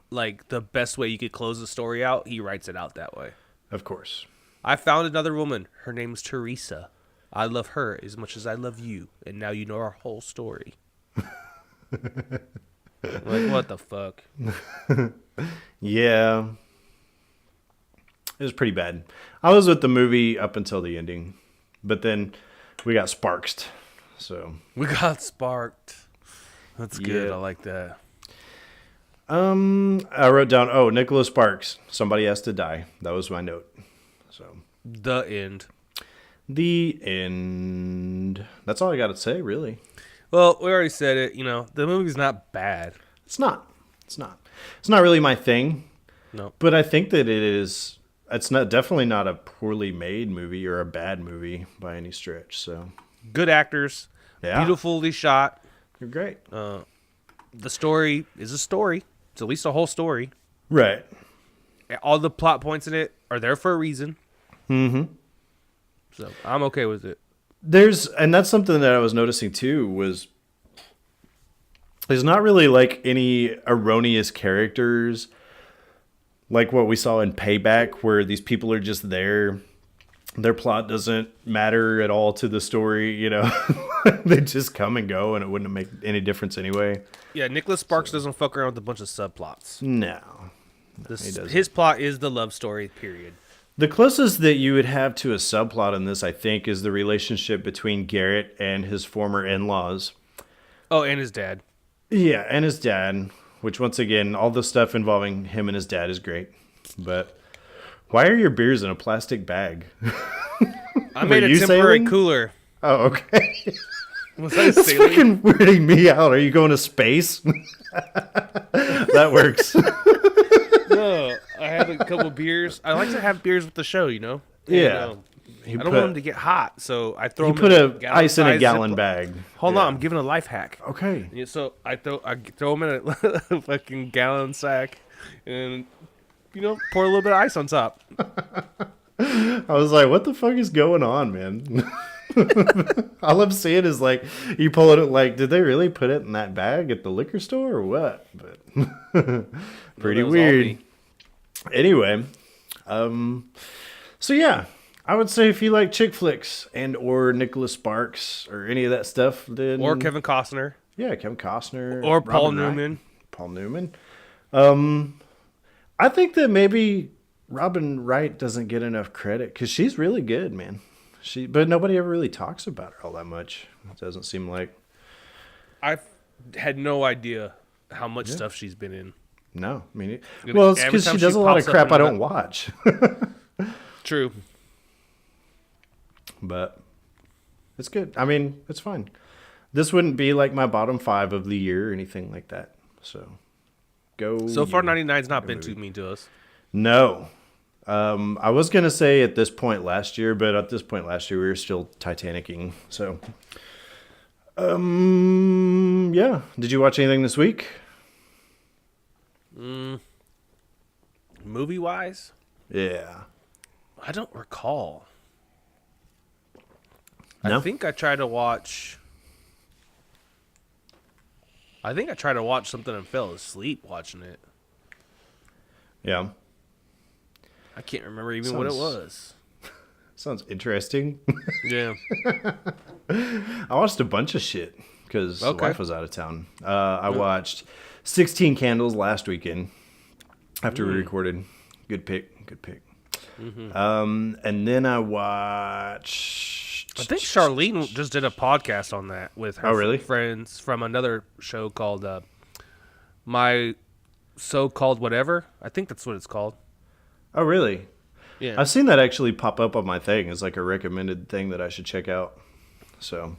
like, the best way you could close the story out. He writes it out that way. Of course. I found another woman. Her name's Teresa. I love her as much as I love you. And now you know our whole story. Like, what the fuck? Yeah. It was pretty bad. I was with the movie up until the ending. But then we got sparked. So We got sparked. That's good. Yeah. I like that. I wrote down, Nicholas Sparks. Somebody has to die. That was my note. So The end. the end. That's all I got to say, really. Well, we already said it. You know, the movie's not bad. It's not. It's not. It's not really my thing. No. But I think that it is. It's not definitely not a poorly made movie or a bad movie by any stretch. So Good actors. Yeah. Beautifully shot. you're great. The story is a story. It's at least a whole story. Right. All the plot points in it are there for a reason. Mm-hmm. So I'm okay with it. And that's something that I was noticing too, was there's not really like any erroneous characters like what we saw in Payback, where these people are just there. Their plot doesn't matter at all to the story, you know. They just come and go, and it wouldn't make any difference anyway. Yeah, Nicholas Sparks doesn't fuck around with a bunch of subplots. No. He doesn't. His plot is the love story, period. The closest that you would have to a subplot in this, I think, is the relationship between Garrett and his former in-laws. Oh, and his dad. Yeah, and his dad, which once again, all the stuff involving him and his dad is great. But why are your beers in a plastic bag? I made a you temporary sailing? cooler. Oh, okay. Was I That's sailing? fucking weirding me out. Are you going to space? That works. No, I had a couple beers. I like to have beers with the show, you know? And, Yeah. I don't want them to get hot, so I throw You them put in ice in a gallon-sized gallon Ziploc. bag. Hold Yeah. on, I'm giving a life hack. Okay. Yeah, so I throw them in a fucking gallon sack, and pour a little bit of ice on top. I was like, what the fuck is going on, man? All I'm seeing is like, you pull it, like, did they really put it in that bag at the liquor store or what? But pretty that was all weird. me. Anyway, so yeah, I would say if you like chick flicks and or Nicholas Sparks or any of that stuff, then Or Kevin Costner. yeah, Kevin Costner Or Paul Robin Wright. Newman. Paul Newman. I think that maybe Robin Wright doesn't get enough credit because she's really good, man. But nobody ever really talks about her all that much. It doesn't seem like. I've had no idea how much stuff she's been in. No, I mean, Every well, it's because time she does she a lot of pops up crap in I the- don't watch. True. But it's good. I mean, it's fine. This wouldn't be like my bottom 5 of the year or anything like that. So go. So far, you. 99's not been too mean to us. No. I was going to say at this point last year, but at this point last year, we were still Titanicing. So, yeah. Did you watch anything this week? Movie-wise, Yeah. I don't recall. No? I think I tried to watch I think I tried to watch something and fell asleep watching it. Yeah. I can't remember even what it was. Sounds interesting. Yeah. I watched a bunch of shit because the wife was out of town. I watched 16 Candles last weekend after we recorded. Good pick. Mm-hmm. And then I watched... I think Charlene just did a podcast on that with her friends from another show called My So-Called Whatever. I think that's what it's called. Oh, really? Yeah. I've seen that actually pop up on my thing as like a recommended thing that I should check out. So...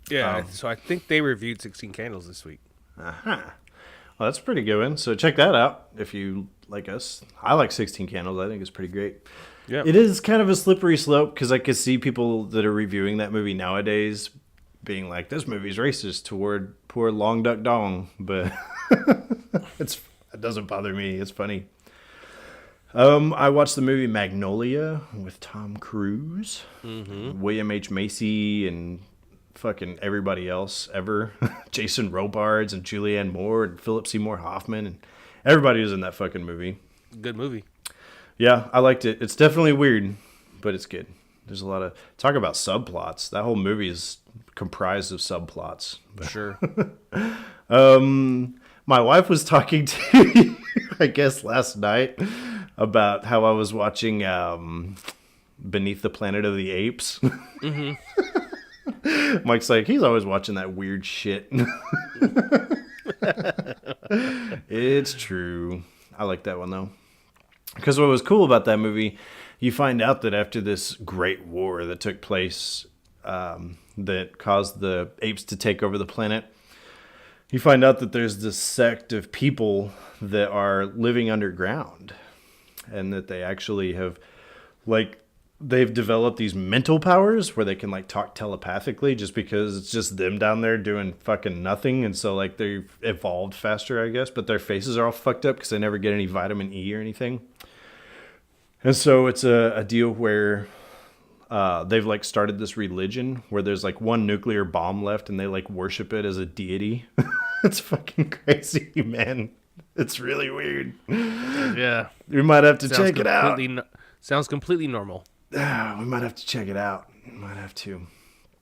Yeah, so I think they reviewed 16 Candles this week. Uh-huh. Well, that's a pretty good one. So check that out if you like us. I like 16 Candles. I think it's pretty great. Yeah. It is kind of a slippery slope because I could see people that are reviewing that movie nowadays being like, this movie's racist toward poor Long Duck Dong. But it doesn't bother me. It's funny. I watched the movie Magnolia with Tom Cruise, William H. Macy, and fucking everybody else ever. Jason Robards and Julianne Moore and Philip Seymour Hoffman and everybody was in that fucking movie. Good movie. Yeah, I liked it. It's definitely weird, but it's good. There's a lot of talk about subplots. That whole movie is comprised of subplots. Sure. My wife was talking to me, I guess last night about how I was watching Beneath the Planet of the Apes. Mm-hmm. Mike's like, he's always watching that weird shit. It's true. I like that one, though. Because what was cool about that movie, you find out that after this great war that took place that caused the apes to take over the planet, you find out that there's this sect of people that are living underground. And that they actually have, they've developed these mental powers where they can talk telepathically just because it's just them down there doing fucking nothing. And so they've evolved faster, I guess, but their faces are all fucked up because they never get any vitamin E or anything. And so it's a deal where they've started this religion where there's one nuclear bomb left and they worship it as a deity. It's fucking crazy, man. It's really weird. Yeah. We might have to check it out. Sounds completely normal. We might have to check it out. Might have to.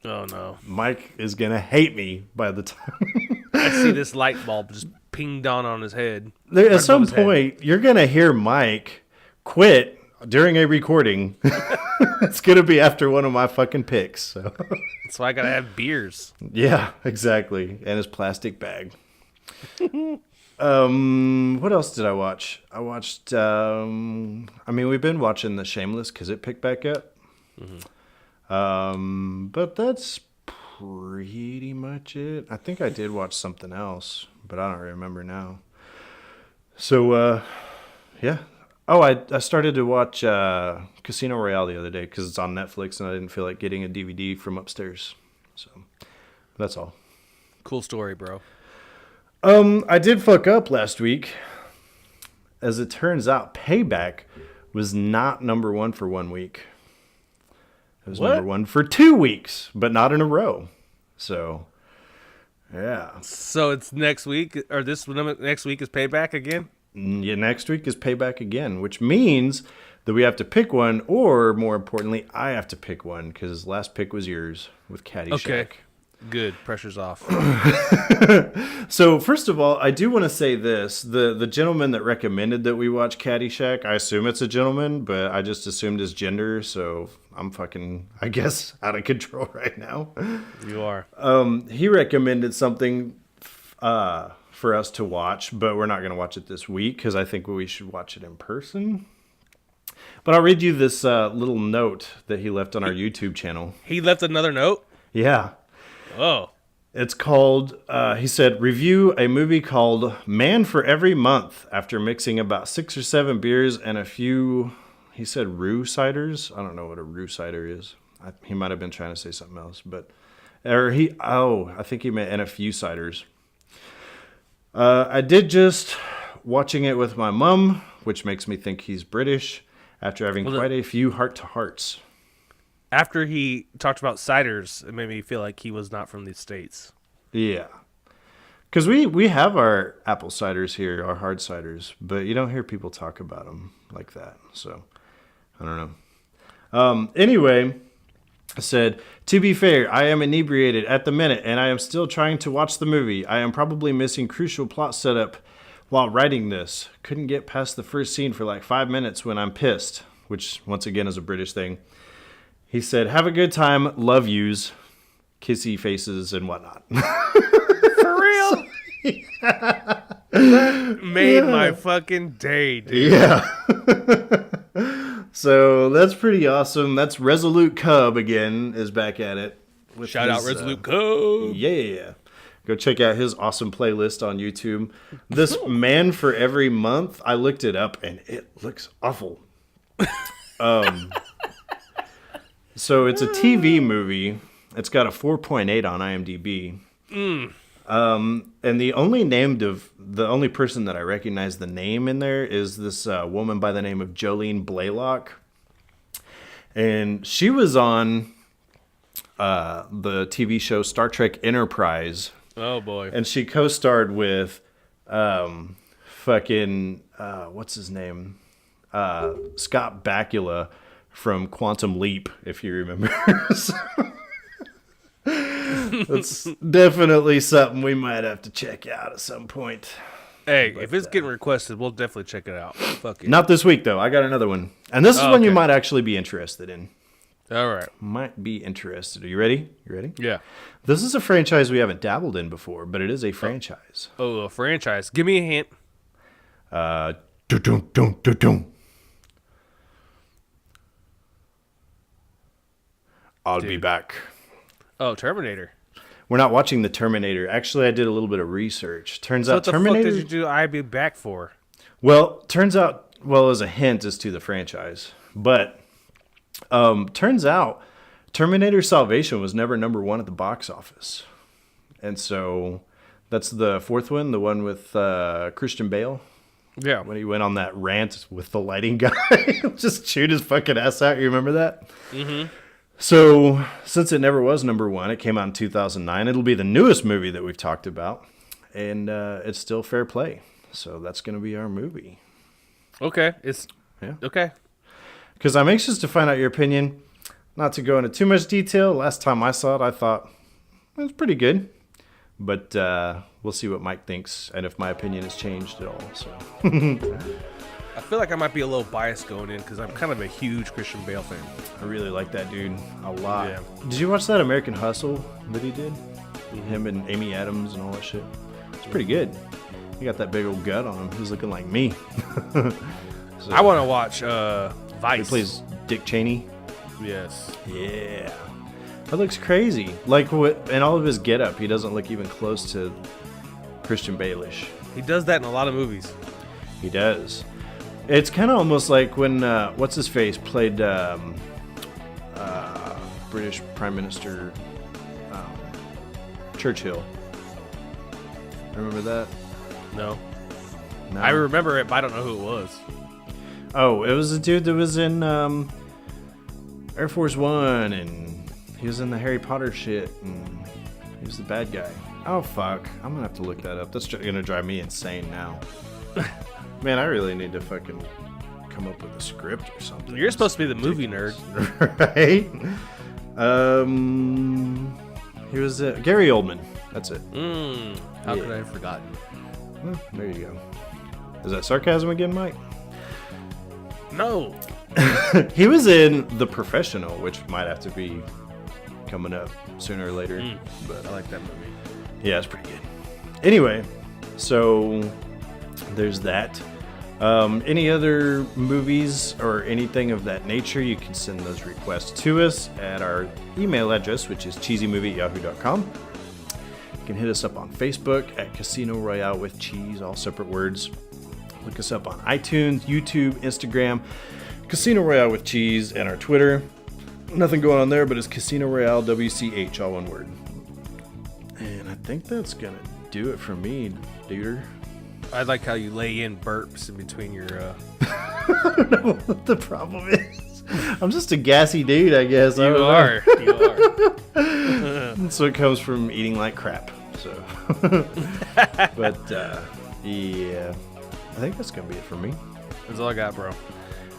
Oh, no. Mike is going to hate me by the time. I see this light bulb just pinged on his head. At some point, you're going to hear Mike quit during a recording. It's going to be after one of my fucking picks. So. That's why I got to have beers. Yeah, exactly. And his plastic bag. What else did I watch? I watched, we've been watching The Shameless because it picked back up. Mm-hmm. But that's pretty much it. I think I did watch something else, but I don't remember now. So, yeah. Oh, I started to watch Casino Royale the other day because it's on Netflix and I didn't feel like getting a DVD from upstairs. So, that's all. Cool story, bro. I did fuck up last week. As it turns out, Payback was not number one for 1 week. It was number one for 2 weeks, but not in a row. So, yeah. So it's next week, or next week is Payback again? Yeah, next week is Payback again, which means that we have to pick one, or more importantly, I have to pick one, because last pick was yours with Caddyshack. Okay. Good. Pressure's off. So, first of all, I do want to say this. The gentleman that recommended that we watch Caddyshack, I assume it's a gentleman, but I just assumed his gender, so I'm fucking, I guess, out of control right now. You are. He recommended something for us to watch, but we're not going to watch it this week because I think we should watch it in person. But I'll read you this little note that he left on our YouTube channel. He left another note? Yeah. Oh. It's called, he said, review a movie called Man for Every Month after mixing about 6 or 7 beers and a few, he said rue ciders. I don't know what a rue cider is. He might have been trying to say something else, but, I think he meant and a few ciders. I did just watching it with my mom, which makes me think he's British, after having quite a few heart-to-hearts. After he talked about ciders, it made me feel like he was not from the States. Yeah. Because we have our apple ciders here, our hard ciders, but you don't hear people talk about them like that. So, I don't know. Anyway, I said, to be fair, I am inebriated at the minute, and I am still trying to watch the movie. I am probably missing crucial plot setup while writing this. Couldn't get past the first scene for like 5 minutes when I'm pissed, which once again is a British thing. He said, have a good time, love yous, kissy faces, and whatnot. For real? Made my fucking day, dude. Yeah. So that's pretty awesome. That's Resolute Cub again is back at it. Shout out Resolute Cub. Yeah. Go check out his awesome playlist on YouTube. This Man for Every Month, I looked it up and it looks awful. So it's a TV movie. It's got a 4.8 on IMDb. And the only person that I recognize the name in there is this woman by the name of Jolene Blaylock. And she was on the TV show Star Trek Enterprise. Oh, boy. And she co-starred with what's his name? Scott Bakula from Quantum Leap, if you remember. That's definitely something we might have to check out at some point. Hey, if it's getting requested, we'll definitely check it out. Fuck it. Not this week, though. I got another one. And this is one you might actually be interested in. All right. Might be interested. Are you ready? You ready? Yeah. This is a franchise we haven't dabbled in before, but it is a franchise. Oh, a franchise. Give me a hint. I'll be back. Oh, Terminator. We're not watching the Terminator. Actually, I did a little bit of research. Turns So out what the Terminator. fuck did you do I'll be back for? Well, turns out, as a hint as to the franchise, but turns out Terminator Salvation was never number one at the box office. And so that's the fourth one, the one with Christian Bale. Yeah. When he went on that rant with the lighting guy, just chewed his fucking ass out. You remember that? Mm-hmm. So, since it never was number one, it came out in 2009. It'll be the newest movie that we've talked about, and it's still fair play. So that's going to be our movie. Okay. Okay. Because I'm anxious to find out your opinion. Not to go into too much detail. Last time I saw it, I thought it was pretty good. But we'll see what Mike thinks, and if my opinion has changed at all. So. I feel like I might be a little biased going in because I'm kind of a huge Christian Bale fan. I really like that dude a lot. Yeah. Did you watch that American Hustle that he did? Him and Amy Adams and all that shit. It's pretty good. He got that big old gut on him. He's looking like me. So, I want to watch Vice. He plays Dick Cheney. Yes. Yeah. That looks crazy. Like, in all of his getup, he doesn't look even close to Christian Bale-ish. He does that in a lot of movies. He does. It's kind of almost like when, what's-his-face played British Prime Minister Churchill. Remember that? No. I remember it, but I don't know who it was. Oh, it was a dude that was in Air Force One, and he was in the Harry Potter shit, and he was the bad guy. Oh, fuck. I'm going to have to look that up. That's going to drive me insane now. Man, I really need to fucking come up with a script or something. You're supposed to be the movie nerd. Right? He was Gary Oldman. That's it. How could I have forgotten? Well, there you go. Is that sarcasm again, Mike? No. He was in The Professional, which might have to be coming up sooner or later. But I like that movie. Yeah, it's pretty good. Anyway, so there's that. Any other movies or anything of that nature, you can send those requests to us at our email address, which is cheesymovie@yahoo.com. You can hit us up on Facebook at Casino Royale with Cheese, all separate words. Look us up on iTunes, YouTube, Instagram, Casino Royale with Cheese, and our Twitter. Nothing going on there, but it's Casino Royale WCH, all one word. And I think that's going to do it for me, duder. I like how you lay in burps in between your... I don't know what the problem is. I'm just a gassy dude, I guess. You are. That's what comes from eating like crap. So, but yeah, I think that's gonna be it for me. That's all I got, bro.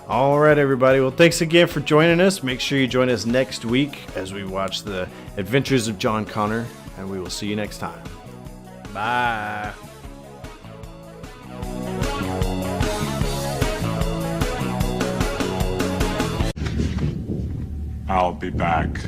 All right, everybody. Well, thanks again for joining us. Make sure you join us next week as we watch the Adventures of John Connor, and we will see you next time. Bye. I'll be back.